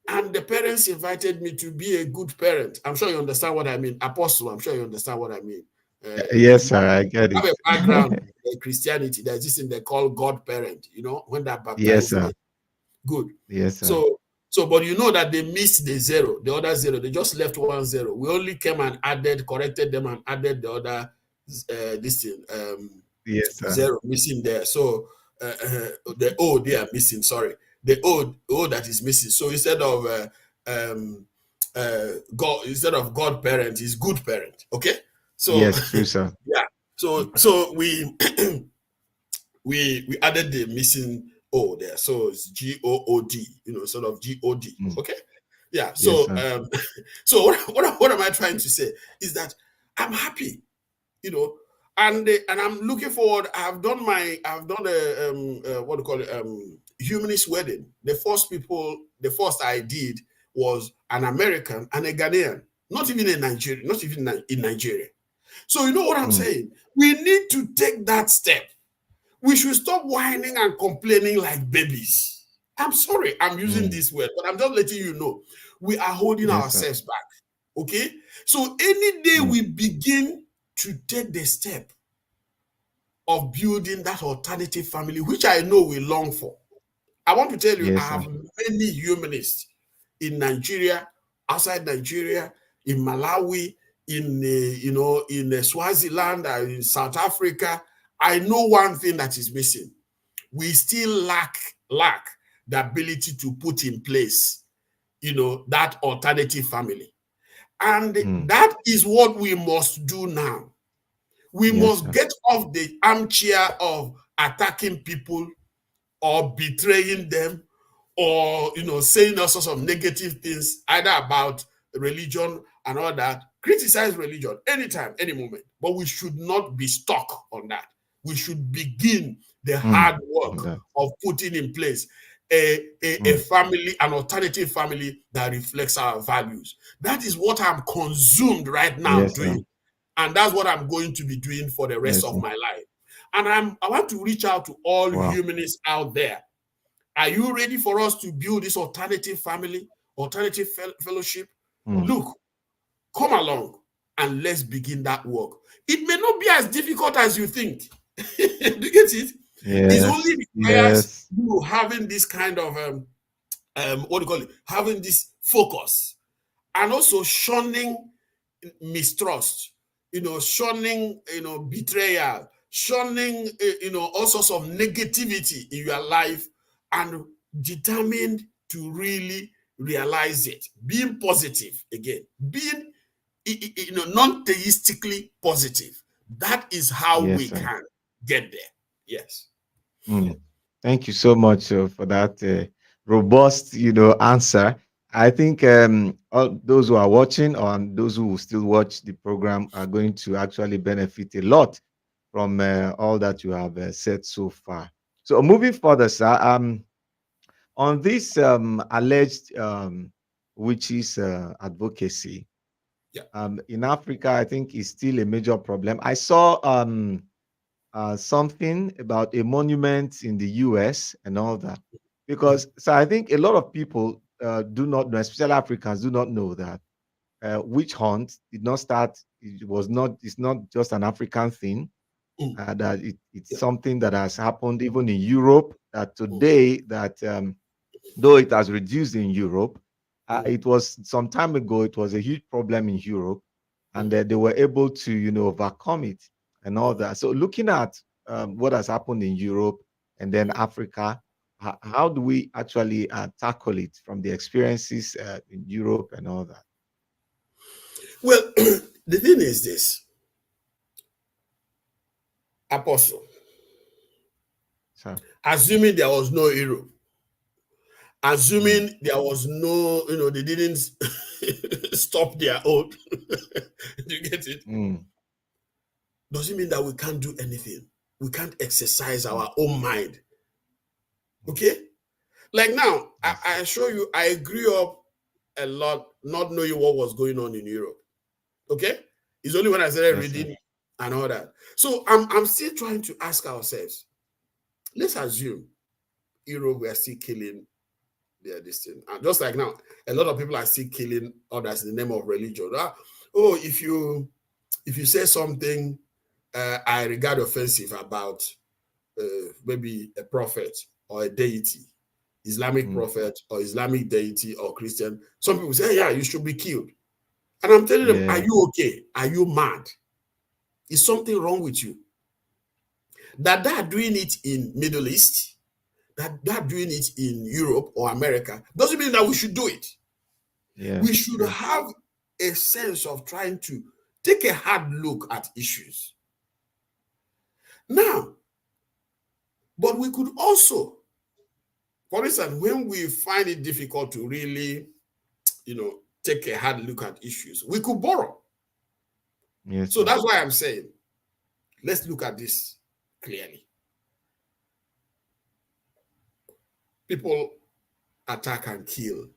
and the parents invited me to be a good parent. I'm sure you understand what I mean. Apostle, I'm sure you understand what I mean. If Yes, you sir. I get have it. a background in Christianity, there's this thing they call God parent, when they're Yes, baptizing sir. it. Good. Yes, sir. But you know that they missed the zero, the other zero. They just left 1 0. We only came and corrected them and added the other, this thing, Yes, sir. zero missing there. So the O they are missing. Sorry, the O that is missing. So instead of God parent, is good parent. Okay. So Yes, true, sir. yeah. So we we added the missing O there. So it's GOOD, sort of GOD. Okay. Yeah. Yes, So sir. so what am I trying to say is that I'm happy, and I'm looking forward. I've done a what do you call it, humanist wedding. The first I did was an American and a Ghanaian, not even in Nigeria, not even in Nigeria. So you know what I'm saying? We need to take that step. We should stop whining and complaining like babies. I'm sorry, I'm using this word, but I'm just letting you know we are holding Yes, sir. ourselves back. Okay? So any day we begin to take the step of building that alternative family, which I know we long for. I want to tell you, I Yes, sir. have many humanists in Nigeria, outside Nigeria, in Malawi, in Swaziland, in South Africa. I know one thing that is missing. We still lack the ability to put in place, that alternative family. And that is what we must do now. We Yes, must sir. get off the armchair of attacking people or betraying them or saying all sorts of negative things either about religion and all that. Criticize religion anytime, any moment, but we should not be stuck on that. We should begin the hard work That. of putting in place a family, an alternative family that reflects our values. That is what I'm consumed right now Yes, sir. doing. And that's what I'm going to be doing for the rest Yes, of sir. my life. And I want to reach out to all Wow. humanists out there. Are you ready for us to build this alternative family, alternative fellowship? Look, come along and let's begin that work. It may not be as difficult as you think. Do you get it? It only Yes. requires Yes. you having this kind of what do you call it? Having this focus, and also shunning mistrust, shunning, betrayal, shunning, all sorts of negativity in your life, and determined to really realize it. Being positive again, being, non-theistically positive. That is how Yes, we sir. can get there. Yes. Thank you so much for that robust, answer. I think all those who are watching and those who will still watch the program are going to actually benefit a lot from all that you have said so far. So moving further, sir, on this alleged witches advocacy Yeah. in Africa, I think is still a major problem. I saw something about a monument in the US and all that. Because, so I think a lot of people do not know, especially Africans, do not know that witch hunt did not start, it's not just an African thing, Mm. that it's Yeah. something that has happened even in Europe, that Mm. today, that though it has reduced in Europe, Mm. it was some time ago, it was a huge problem in Europe, and Mm. they were able to, overcome it and all that. So, looking at what has happened in Europe and then Africa, how do we actually tackle it from the experiences in Europe and all that? Well, the thing is this, Apostle, So, assuming there was no Europe, mm, assuming there was no, they didn't stop their own. Do you get it? mm, Does it mean that we can't do anything? We can't exercise mm, our own mind. mm. Okay? Like now, Yes, I sir. assure you, I grew up a lot not knowing what was going on in Europe. Okay? It's only when I started Yes, sir. reading and all that. So I'm still trying to ask ourselves, let's assume Europe were still killing their this thing. And just like now, a lot of people are still killing others in the name of religion. Oh, if you say something I regard offensive about maybe a prophet or a deity, Islamic Mm, prophet or Islamic deity or Christian, some people say, yeah, you should be killed. And I'm telling them, are yeah, you okay? Are you mad? Is something wrong with you? That they are doing it in Middle East, that they are doing it in Europe or America, doesn't mean that we should do it. We yes, should yes, have a sense of trying to take a hard look at issues. Now, but we could also, for instance, when we find it difficult to really, take a hard look at issues, we could borrow. yes, So sir. that's why I'm saying, let's look at this clearly. People attack and kill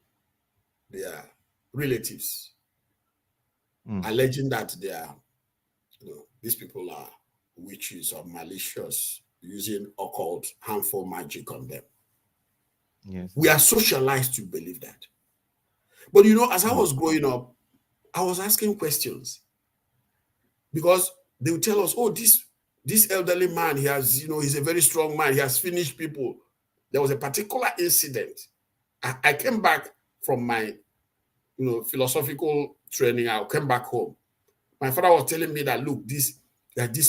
their relatives, Mm, alleging that they are, these people are witches or malicious, using occult, harmful magic on them. yes, We sir. are socialized to believe that. But as I Mm, was growing up, I was asking questions because they would tell us, oh, this elderly man, he has, he's a very strong man. He has finished people. There was a particular incident. I came back from my, philosophical training. I came back home. My father was telling me that, look, this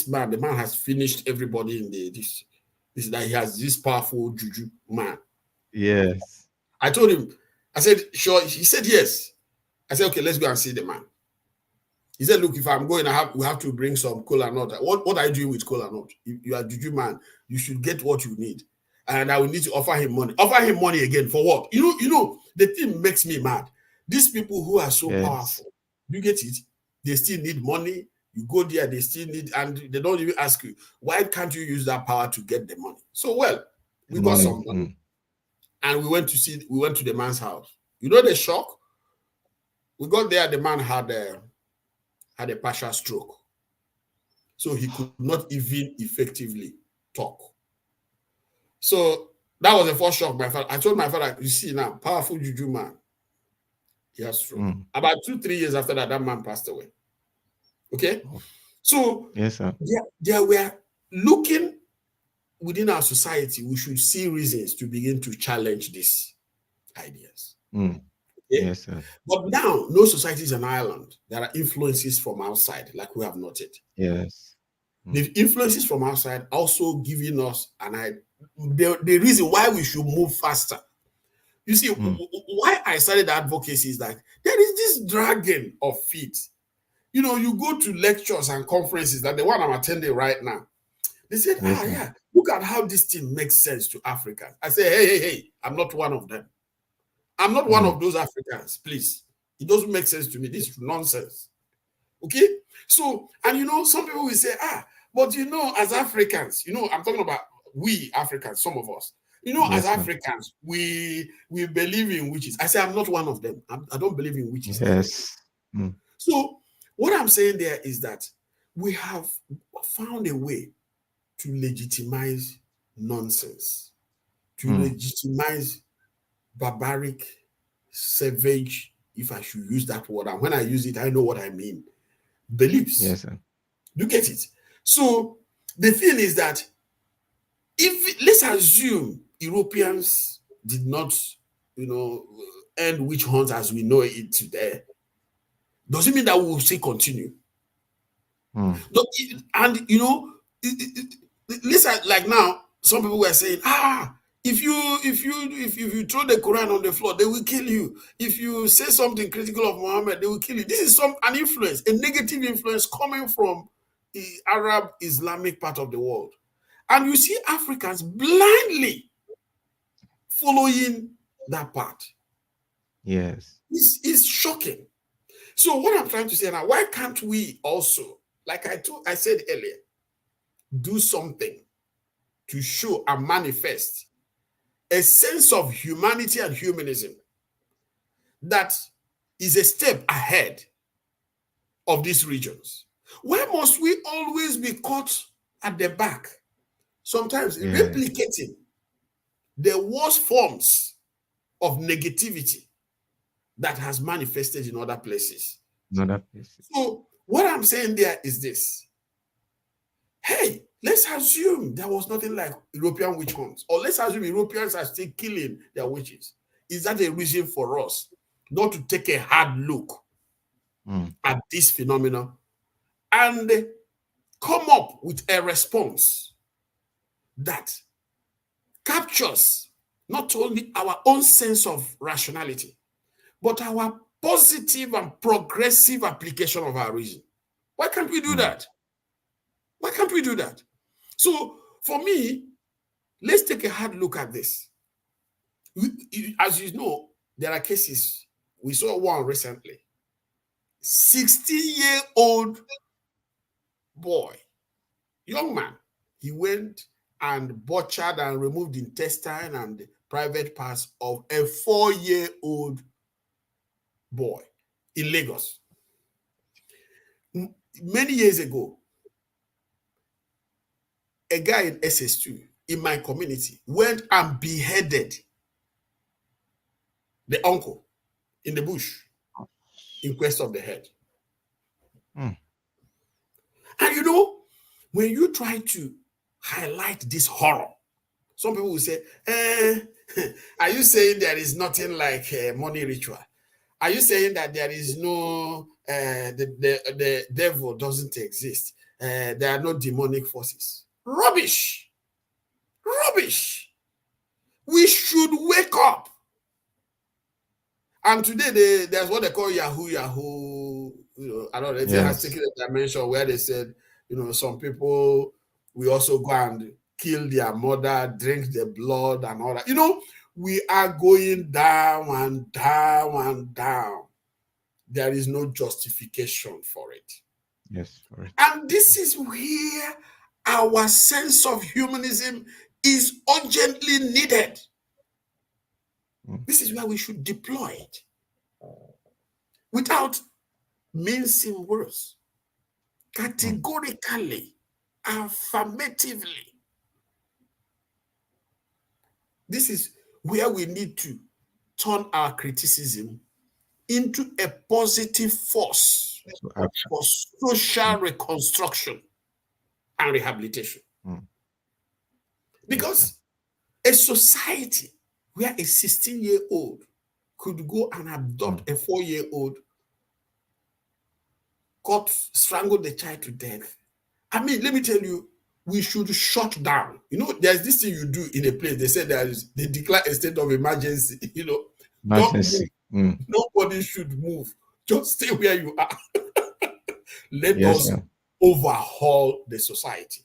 man, the man has finished everybody in this that he has this powerful juju man. yes, I told him, I said, sure. He said, yes. I said, okay, let's go and see the man. He said, look, if I'm going, we have to bring some cola nut. What are you doing with cola nut? You are juju man. You should get what you need. And I will need to offer him money. Offer him money again for what? The thing makes me mad. These people who are so yes. powerful, you get it? They still need money. You go there, they still need, and they don't even ask you, why can't you use that power to get the money? So, well, The we got money. some money. Mm, and we went to the man's house. You know the shock? We got there, the man had a partial stroke. So he could not even effectively talk. So that was the first shock. My father, I told my father, you see now, powerful juju man. He has stroke. About 2-3 years after that, that man passed away. Okay? So yes, sir. There were looking within our society, we should see reasons to begin to challenge these ideas. Okay? Yes, sir. But now, no society is an island. There are influences from outside, like we have noted. Yes. The influences from outside also giving us the reason why we should move faster. You see, why I started advocacy is that there is this dragging of feet. You know, you go to lectures and conferences, like the one I'm attending right now. They said, yeah, look at how this thing makes sense to Africans. I say, hey, I'm not one of them. I'm not one of those Africans, please. It doesn't make sense to me. This is nonsense. Okay? So, and you know, some people will say, but you know, as Africans, you know, I'm talking about we Africans, some of us. You know, as Africans, we believe in witches. I say I'm not one of them. I don't believe in witches. Yes. So what I'm saying there is that we have found a way to legitimize nonsense, to legitimize barbaric, savage, if I should use that word. And when I use it, I know what I mean. Beliefs. Yes, sir. You get it? So the thing is that let's assume Europeans did not, end witch hunts as we know it today. Does it mean that we will still continue? And listen, like now, some people were saying, if you throw the Quran on the floor, they will kill you. If you say something critical of Muhammad, they will kill you. This is an influence, a negative influence coming from the Arab Islamic part of the world. And you see Africans blindly following that part. Yes. It's shocking. So what I'm trying to say now, why can't we also, like I said earlier, do something to show and manifest a sense of humanity and humanism that is a step ahead of these regions? Why must we always be caught at the back, sometimes replicating the worst forms of negativity that has manifested in other places? So what I'm saying there is this. Hey, let's assume there was nothing like European witch hunts, or let's assume Europeans are still killing their witches. Is that a reason for us not to take a hard look at this phenomenon and come up with a response that captures not only our own sense of rationality, but our positive and progressive application of our reason? Why can't we do that? Why can't we do that? So for me, let's take a hard look at this. As you know, there are cases. We saw one recently. 16-year-old boy, young man, he went and butchered and removed the intestine and the private parts of a 4-year-old boy in Lagos. Many years ago, a guy in SS2 in my community went and beheaded the uncle in the bush in quest of the head. And when you try to highlight this horror, some people will say, are you saying there is nothing like money ritual? Are you saying that there is no, the devil doesn't exist? There are no demonic forces? Rubbish. Rubbish. We should wake up. And today, there's what they call Yahoo. I don't know, it has taken a dimension where they said, some people, we also go and kill their mother, drink the blood and all that. We are going down and down and down. There is no justification for it. Yes, correct. And this is where our sense of humanism is urgently needed. This is where we should deploy it without mincing words, categorically, affirmatively. This is where we need to turn our criticism into a positive force for social reconstruction and rehabilitation. Because a society where a 16-year-old could go and adopt a 4-year-old, strangled the child to death. I mean, let me tell you, we should shut down. You know, there's this thing you do in a place. They say they declare a state of emergency. You know, Emergency. don't move. Nobody should move. Just stay where you are. Let Yes, us sir. overhaul the society.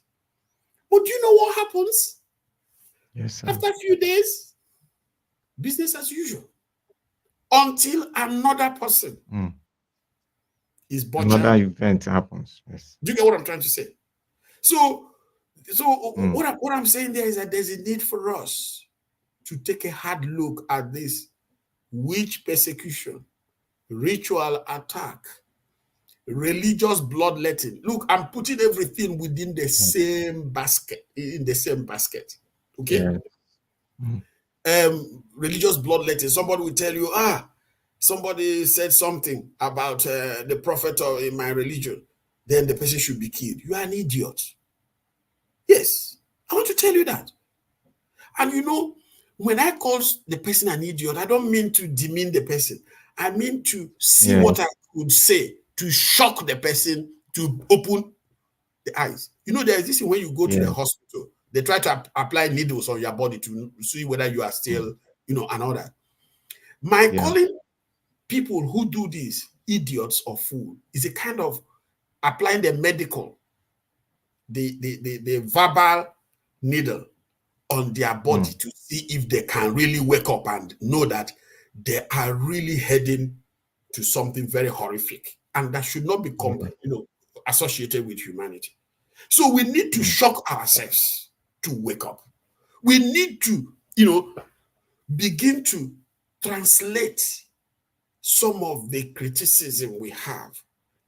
But do you know what happens? Yes, sir. After a few days, business as usual. Until another person is butchered. Another event happens. Yes. Do you get what I'm trying to say? So what I'm saying there is that there's a need for us to take a hard look at this witch persecution, ritual attack, religious bloodletting. Look, I'm putting everything within the same basket, in the same basket. Okay? Yeah. Religious bloodletting. Somebody will tell you, somebody said something about the prophet in my religion, then the person should be killed. You are an idiot. Yes, I want to tell you that. And you know, when I call the person an idiot, I don't mean to demean the person. I mean to see what I could say to shock the person, to open the eyes. You know, there's this when you go to the hospital, they try to apply needles on your body to see whether you are still, you know, and all that. My calling people who do this idiots or fool is a kind of applying the medical, the verbal needle on their body to see if they can really wake up and know that they are really heading to something very horrific, and that should not become, you know, associated with humanity. So we need to shock ourselves to wake up. We need to, you know, begin to translate some of the criticism we have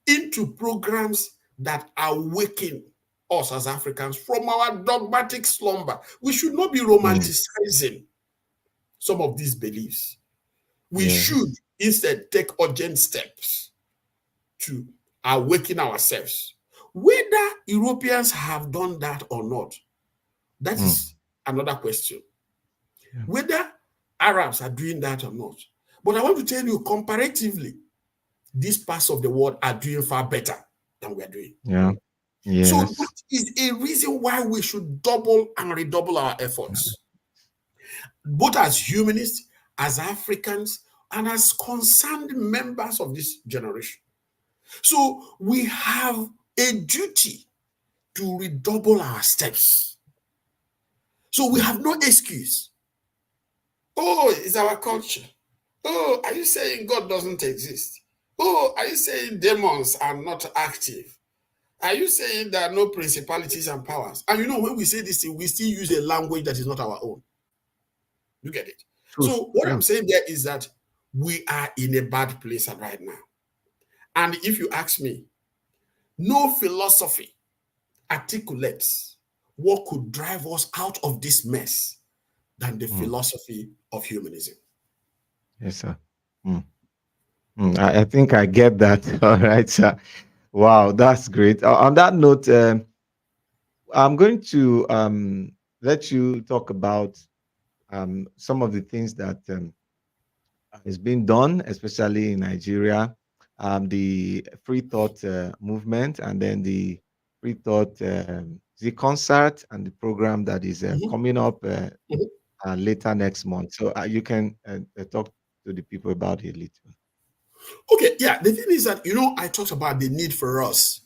into programs that awaken us as Africans from our dogmatic slumber. We should not be romanticizing some of these beliefs. We should instead take urgent steps to awaken ourselves. Whether Europeans have done that or not, that is another question. Whether Arabs are doing that or not. But I want to tell you, comparatively, these parts of the world are doing far better than we are doing. Yeah. Yes. So that is a reason why we should double and redouble our efforts, both as humanists, as Africans, and as concerned members of this generation. So we have a duty to redouble our steps. So we have no excuse. Oh, it's our culture. Oh, are you saying God doesn't exist? Oh, are you saying demons are not active? Are you saying there are no principalities and powers? And you know, when we say this thing, we still use a language that is not our own. You get it? True. So what I'm saying there is that we are in a bad place right now. And if you ask me, no philosophy articulates what could drive us out of this mess than the philosophy of humanism. Yes, sir. I think I get that. All right, sir. Wow, that's great. On that note, I'm going to let you talk about some of the things that is being done, especially in Nigeria, the free thought movement, and then the free thought the concert and the program that is coming up later next month. So you can talk to the people about it a little. Okay, yeah. The thing is that, you know, I talked about the need for us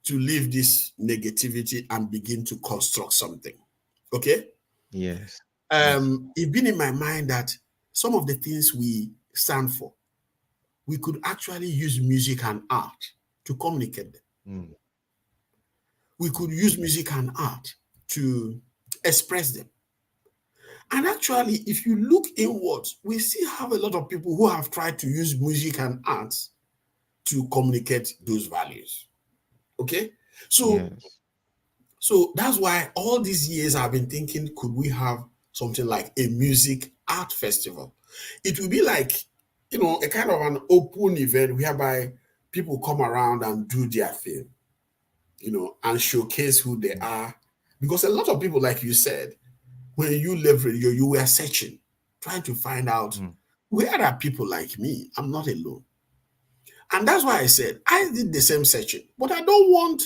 to leave this negativity and begin to construct something. Okay? Yes. It's been in my mind that some of the things we stand for, we could actually use music and art to communicate them. We could use music and art to express them. And actually, if you look inwards, we still have a lot of people who have tried to use music and arts to communicate those values. Okay? So Yes. so that's why all these years I've been thinking, could we have something like a music art festival? It will be like, a kind of an open event whereby people come around and do their thing, and showcase who they Mm, are. Because a lot of people, like you said, when you left radio, you were searching, trying to find out mm, where are people like me? I'm not alone. And that's why I said I did the same searching, but I don't want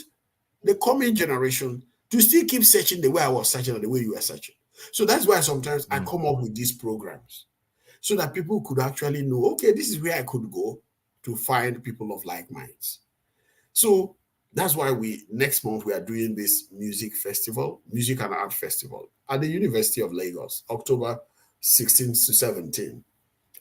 the coming generation to still keep searching the way I was searching or the way you were searching. So that's why sometimes I mm, come up with these programs so that people could actually know, okay, this is where I could go to find people of like minds. So that's why next month we are doing this music festival, music and art festival at the University of Lagos, October 16th to 17th.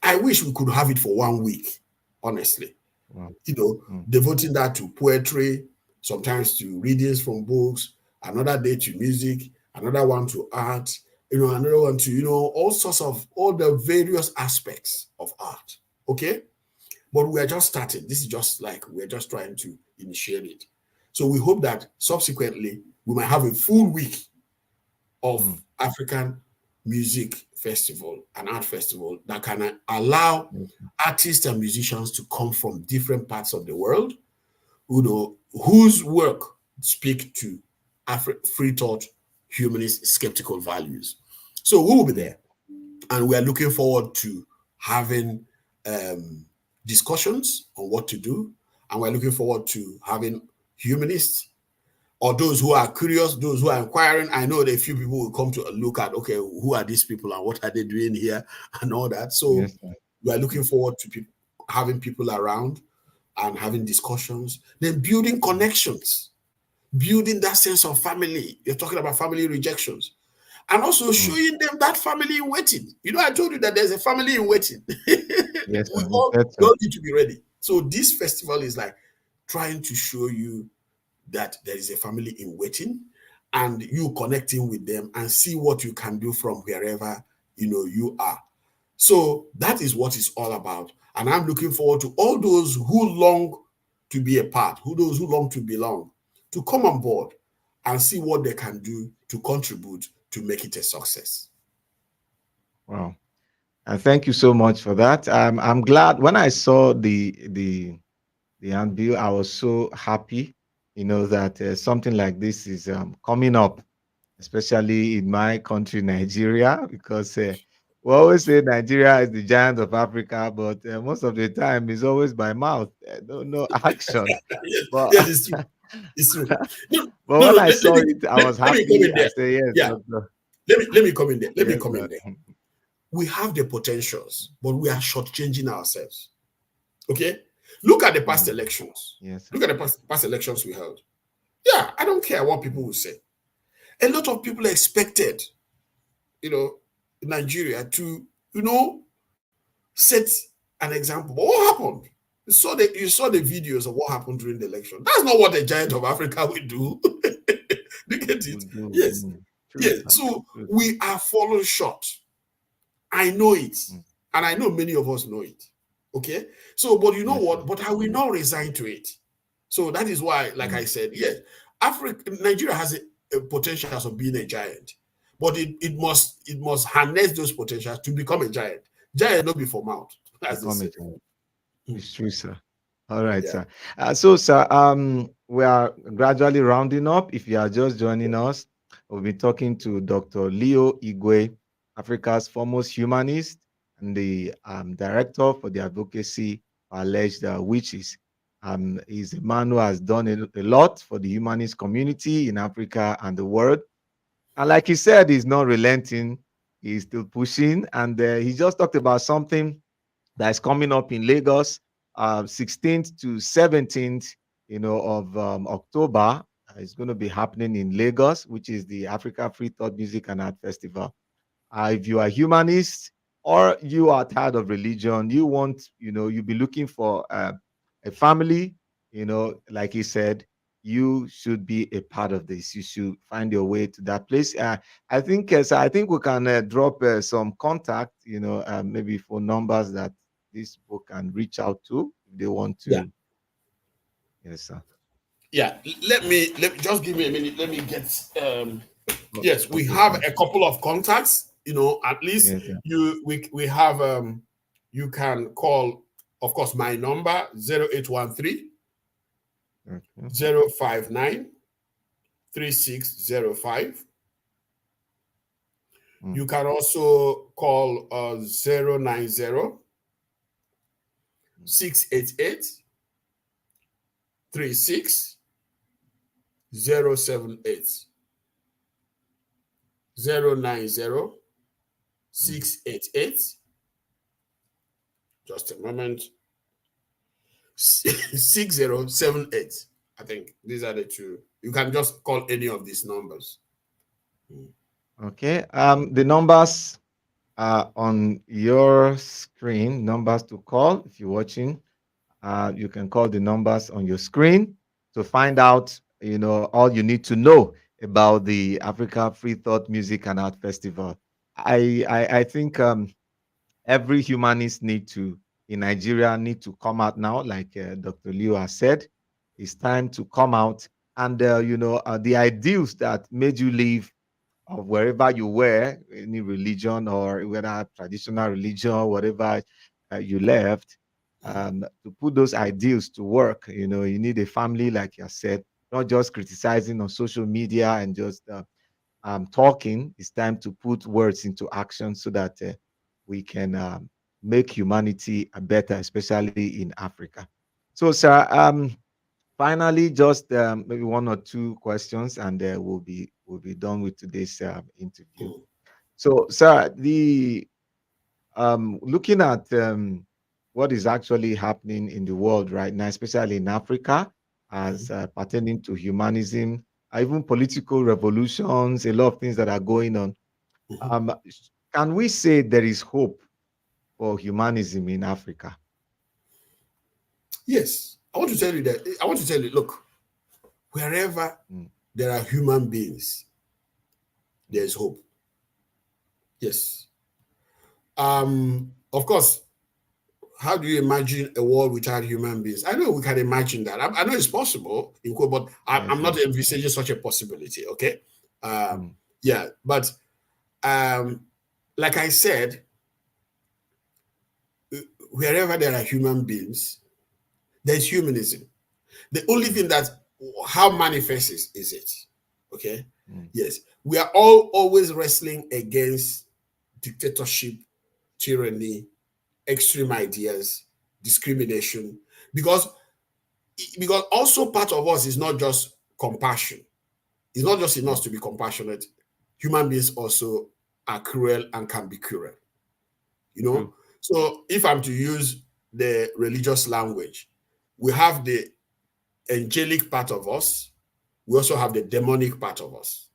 I wish we could have it for 1 week, honestly. wow. You know, Mm, devoting that to poetry, sometimes to readings from books, another day to music, another one to art, another one to, all sorts of all the various aspects of art. Okay. But we are just starting. This is just like we're just trying to initiate it. So we hope that subsequently we might have a full week of mm, African music festival and art festival that can allow yes. artists and musicians to come from different parts of the world, whose work speak to free thought, humanist, skeptical values. So we will be Mm, there, and we are looking forward to having um, discussions on what to do, and we're looking forward to having humanists or those who are curious, those who are inquiring. I know that a few people will come to look at, okay, who are these people and what are they doing here and all that. So yes, sir. we are looking Mm, forward to having people around and having discussions, then building mm, connections, building that sense of family. You're talking about family rejections, and also mm. showing them that family in waiting. I told you that there's a family in waiting. Yes, sir. we You all, said we so. all need to be ready. So this festival is like trying to show you that there is a family in waiting, and you connecting with them and see what you can do from wherever you are. So that is what it's all about. And I'm looking forward to all those who long to be a part, those who long to belong, to come on board and see what they can do to contribute to make it a success. Wow. And thank you so much for that. I'm glad when I saw the handbill, I was so happy, that something like this is coming up, especially in my country, Nigeria, because we always say Nigeria is the giant of Africa, but most of the time it's always by mouth, no action. Yes, But yes, it's true. It's true. No, but no, when no. I saw it, I was Let me come happy. in I there. say yes, Yeah, doctor. let me come in there. Let me Yes, come in sir. there. We have the potentials, but we are shortchanging ourselves. Okay, look at the past Mm, elections. yes, sir. Look at the past elections we held. Yeah, I don't care what people Mm, will say. A lot of people expected, you know, Nigeria to, set an example. But what happened? You saw the videos of what happened during the election. That's not what the giant of Africa will do. You get it? will do. Yes. Mm, true, Yes. sir. So True, sir. we are falling short. I know it. Mm, And I know many of us know it. Okay. So, but you know yes, sir. what? But I will not resign to it. So that is why, like I Mm, said, yes, Nigeria has a potential of being a giant, but it must harness those potentials to become a giant. Giant not be for mouth, as they become a say. giant. Hmm. It's true, sir. All right, Yeah. sir. So, sir, we are gradually rounding up. If you are just joining us, we'll be talking to Dr. Leo Igwe, Africa's foremost humanist and the director for the advocacy for alleged witches. He's a man who has done a lot for the humanist community in Africa and the world. And like he said, he's not relenting. He's still pushing. And he just talked about something that is coming up in Lagos, 16th to 17th, of October. It's going to be happening in Lagos, which is the Africa Free Thought Music and Art Festival. If you are humanist or you are tired of religion, you want, you'll be looking for a family, like he said. you should be a part of this. You should find your way to that place. I think so I think we can drop some contact, maybe phone numbers that these people can reach out to if they want Yeah. to. Yes, sir. Yeah. Let me just give me a minute. Let me get yes, we Okay, have sir. a couple of contacts, at least Yes, sir. we have you can call, of course, my number 0813 Okay. 059 3605. Mm. You can also call 090 688 36078. 090 Mm. 688, just a moment, 6078. I think these are the two. You can just call any of these numbers. Okay. The numbers are on your screen. Numbers to call if you're watching. You can call the numbers on your screen to find out, all you need to know about the Africa Free Thought Music and Art Festival. I think every humanist in Nigeria need to come out now, like Dr. Leo has said. It's time to come out and the ideals that made you live of wherever you were, any religion or whether traditional religion, whatever you left, to put those ideals to work. You need a family, like you said, not just criticizing on social media and just talking. It's time to put words into action so that we can make humanity better, especially in Africa. So, sir, finally, just maybe one or two questions, and we'll be done with today's interview. So, sir, the looking at what is actually happening in the world right now, especially in Africa, as pertaining to humanism, even political revolutions, a lot of things that are going on. Um, can we say there is hope for humanism in Africa? Yes, I want to tell you that. I want to tell you, look, wherever Mm, there are human beings, there mm, is hope. Yes. Of course, how do you imagine a world without human beings? I know we can imagine that. I know it's possible, but yes, I'm not sir. envisaging such a possibility. Okay. Um, Mm, yeah, but um, like I said, wherever there are human beings, there's humanism. The only mm, thing that how manifests is it. Okay. mm, Yes, we are all always wrestling against dictatorship, tyranny, extreme ideas, discrimination, because also part of us is not just compassion. It's not just enough mm, to be compassionate. Human beings also are cruel and can be cruel. You true. know, so if I'm to use the religious language, we have the angelic part of us. We also have the demonic part of us.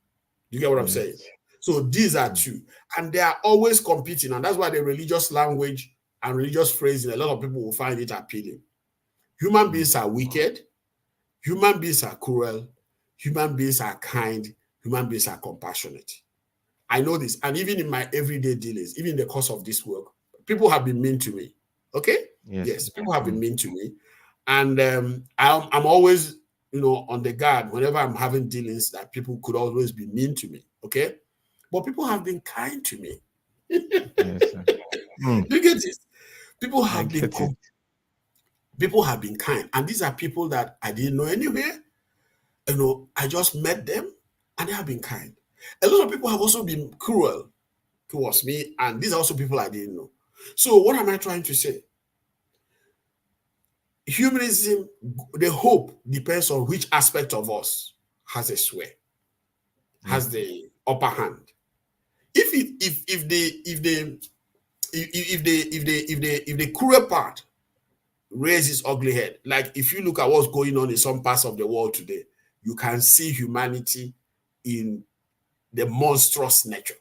Do you get what I'm saying? Yes. So these are Mm, two, and they are always competing, and that's why the religious language and religious phrasing, a lot of people will find it appealing. Human mm, beings are wicked, human beings are cruel, human beings are kind, human beings are compassionate. I know this, and even in my everyday dealings, even in the course of this work, people have been mean to me. Okay, yes. yes, people have been Mm, mean to me, and I'm always, on the guard whenever I'm having dealings that people could always be mean to me. Okay, but people have been kind to me. yes, sir. Mm, Look at this. People I have been get it. people have been kind, and these are people that I didn't know anywhere. I just met them, and they have been kind. A lot of people have also been cruel towards me, and these are also people I didn't know. So, what am I trying to say? Humanism, the hope depends on which aspect of us has a sway, has Yes. the upper hand. If the cruel part raises ugly head, like if you look at what's going on in some parts of the world today, you can see humanity in the monstrous nature,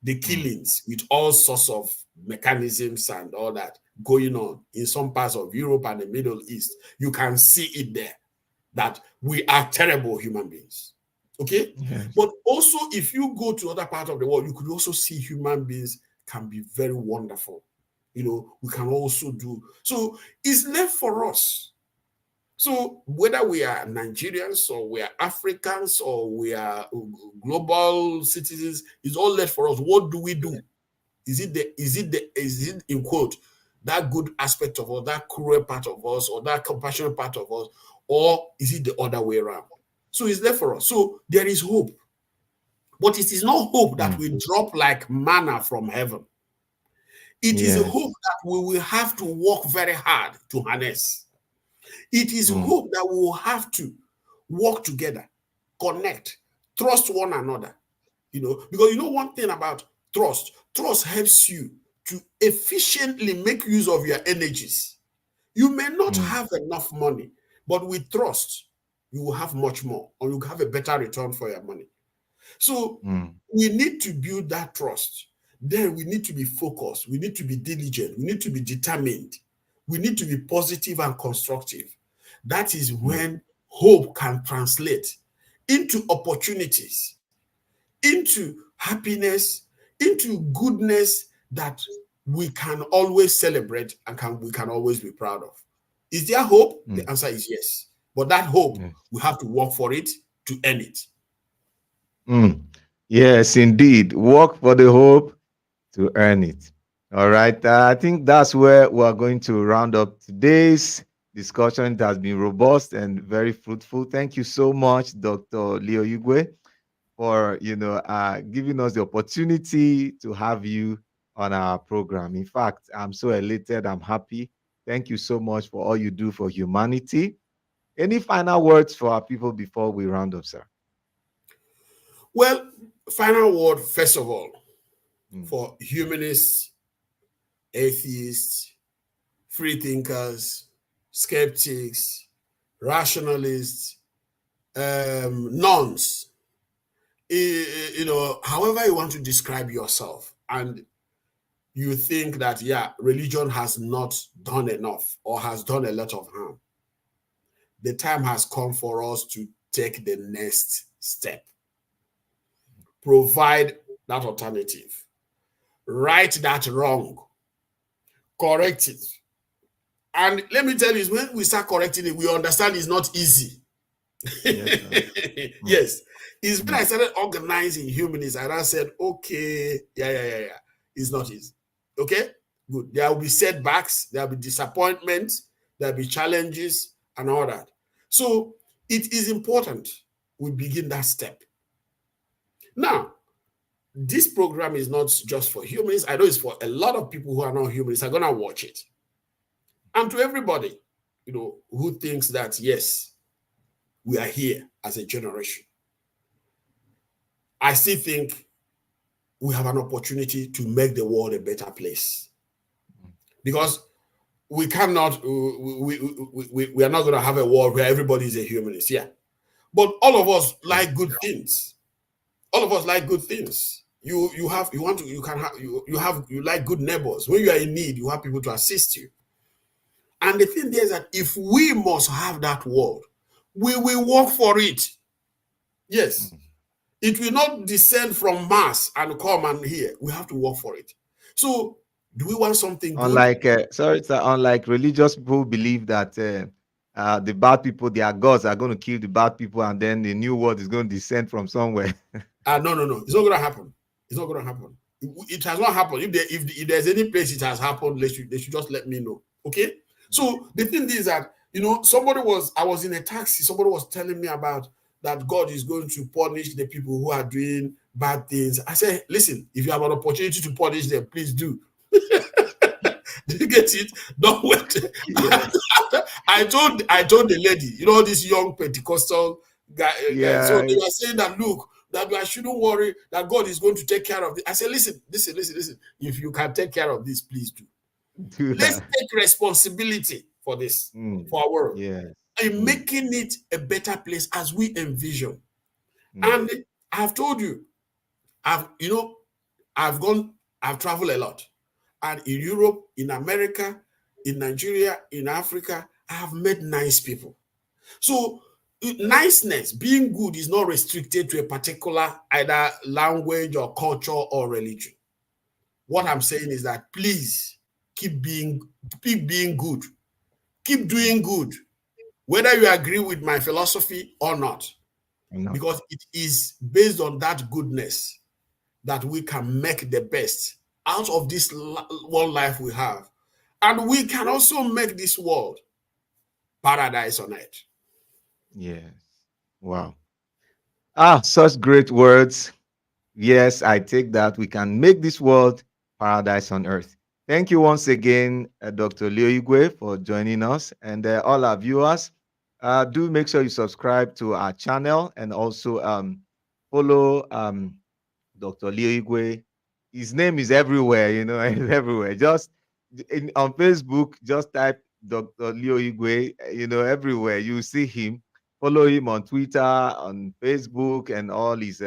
the Mm, killings with all sorts of mechanisms and all that going on in some parts of Europe and the Middle East. You can see it there. that we are terrible human beings. Okay? Yes. But also, if you go to other parts of the world, you could also see human beings can be very wonderful. We can also do. So it's left for us. So whether we are Nigerians or we are Africans or we are global citizens, it's all left for us. What do we do? Is it in quote that good aspect of us, that cruel part of us, or that compassionate part of us, or is it the other way around? So it's there for us. So there is hope, but it is not hope that will drop like manna from heaven. It is a Yes. hope that we will have to work very hard to harness. It is hope that we will have to work together, connect, trust one another. Because one thing about trust helps you to efficiently make use of your energies. You may not have enough money, but with trust, you will have much more, or you have a better return for your money. So we need to build that trust. Then we need to be focused. We need to be diligent. We need to be determined. We need to be positive and constructive. That is when hope can translate into opportunities, into happiness, into goodness that we can always celebrate and we can always be proud of. Is there hope? The answer is yes. But that hope, we have to work for it to earn it. Yes, indeed. Work for the hope to earn it. All right. I think that's where we're going to round up today's discussion. It has been robust and very fruitful. Thank you so much, Dr. Leo Igwe, for giving us the opportunity to have you on our program. In fact, I'm so elated. I'm happy. Thank you so much for all you do for humanity. Any final words for our people before we round up, sir? Well, final word, first of all, for humanists, atheists, free thinkers, skeptics, rationalists, nuns, however you want to describe yourself, and you think that, religion has not done enough or has done a lot of harm, the time has come for us to take the next step. Provide that alternative. Right that wrong. Correct it. And let me tell you, when we start correcting it, we understand it's not easy. Yes. Yes. It's when I started organizing humanists, and I said, okay, yeah. It's not easy. Okay? Good. There will be setbacks, there will be disappointments, there will be challenges, and all that. So it is important we begin that step. Now, this program is not just for humanists. I know it's for a lot of people who are not humanists are going to watch it. And to everybody, who thinks that, yes, we are here as a generation, I still think we have an opportunity to make the world a better place. Because we cannot, we are not going to have a world where everybody is a humanist. Yeah. But all of us like good things. All of us like good things. You like good neighbors. When you are in need, you have people to assist you. And the thing there is that if we must have that world, we will work for it. Yes. It will not descend from Mars and come and here. We have to work for it. So, do we want something good? Unlike religious people who believe that the bad people, their gods, are going to kill the bad people, and then the new world is going to descend from somewhere. No. It's not going to happen. It's not going to happen. It has not happened. If there's any place it has happened, they should just let me know. Okay? So the thing is that, I was in a taxi, somebody was telling me about that God is going to punish the people who are doing bad things. I said, listen, if you have an opportunity to punish them, please do. Did you get it? Don't wait. Yes. I told the lady, this young Pentecostal guy. So they were saying that, look, that I shouldn't worry, that God is going to take care of it. I said, listen. If you can take care of this, please do. Let's take responsibility for this, for our world, and making it a better place as we envision. And I've told you, I've traveled a lot. And in Europe, in America, in Nigeria, in Africa, I have met nice people. So Niceness, being good, is not restricted to a particular either language or culture or religion. What I'm saying is that please keep being good, keep doing good, whether you agree with my philosophy or not, I'm not. because it is based on that goodness that we can make the best out of this one life we have. And we can also make this world paradise on earth. Yes. Wow. Ah, such great words. Yes, I take that. We can make this world paradise on earth. Thank you once again, Dr. Leo Igwe, for joining us. And all our viewers, do make sure you subscribe to our channel and also follow Dr. Leo Igwe. His name is everywhere, he's everywhere. Just on Facebook, just type Dr. Leo Igwe, everywhere. You see him. Follow him on Twitter, on Facebook, and all his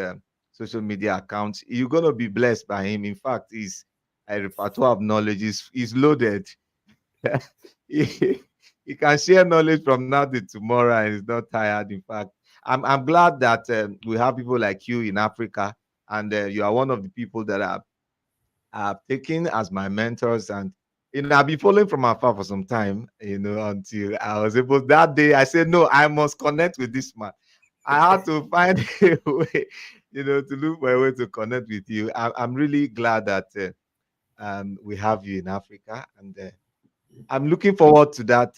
social media accounts. You're going to be blessed by him. In fact, his repertoire of knowledge is loaded. he, he can share knowledge from now to tomorrow and he's not tired. In fact, I'm glad that we have people like you in Africa, and you are one of the people that I've taken as my mentors. And I've been following from afar for some time, until I was able. That day, I said, no, I must connect with this man. I had to find a way, to look for a way to connect with you. I'm really glad that we have you in Africa, and I'm looking forward to that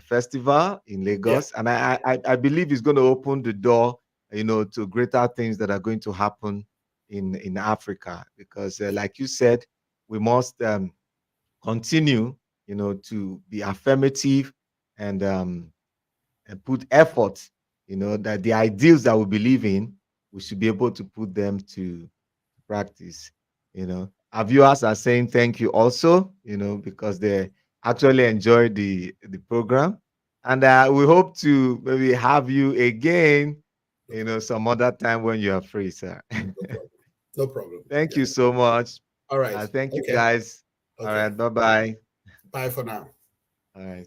festival in Yeah, Lagos, and I believe it's going to open the door, to greater things that are going to happen in Africa. Because, like you said, we must continue, to be affirmative and put effort. That the ideals that we believe in, we should be able to put them to practice. Our viewers are saying thank you also, because they actually enjoyed the program, and we hope to maybe have you again, no problem. some other time when you are free, sir. No problem. No problem. Thank Yeah. you so much. All right. Thank you, Okay. guys. All Okay. right, bye bye. Bye for now. All right.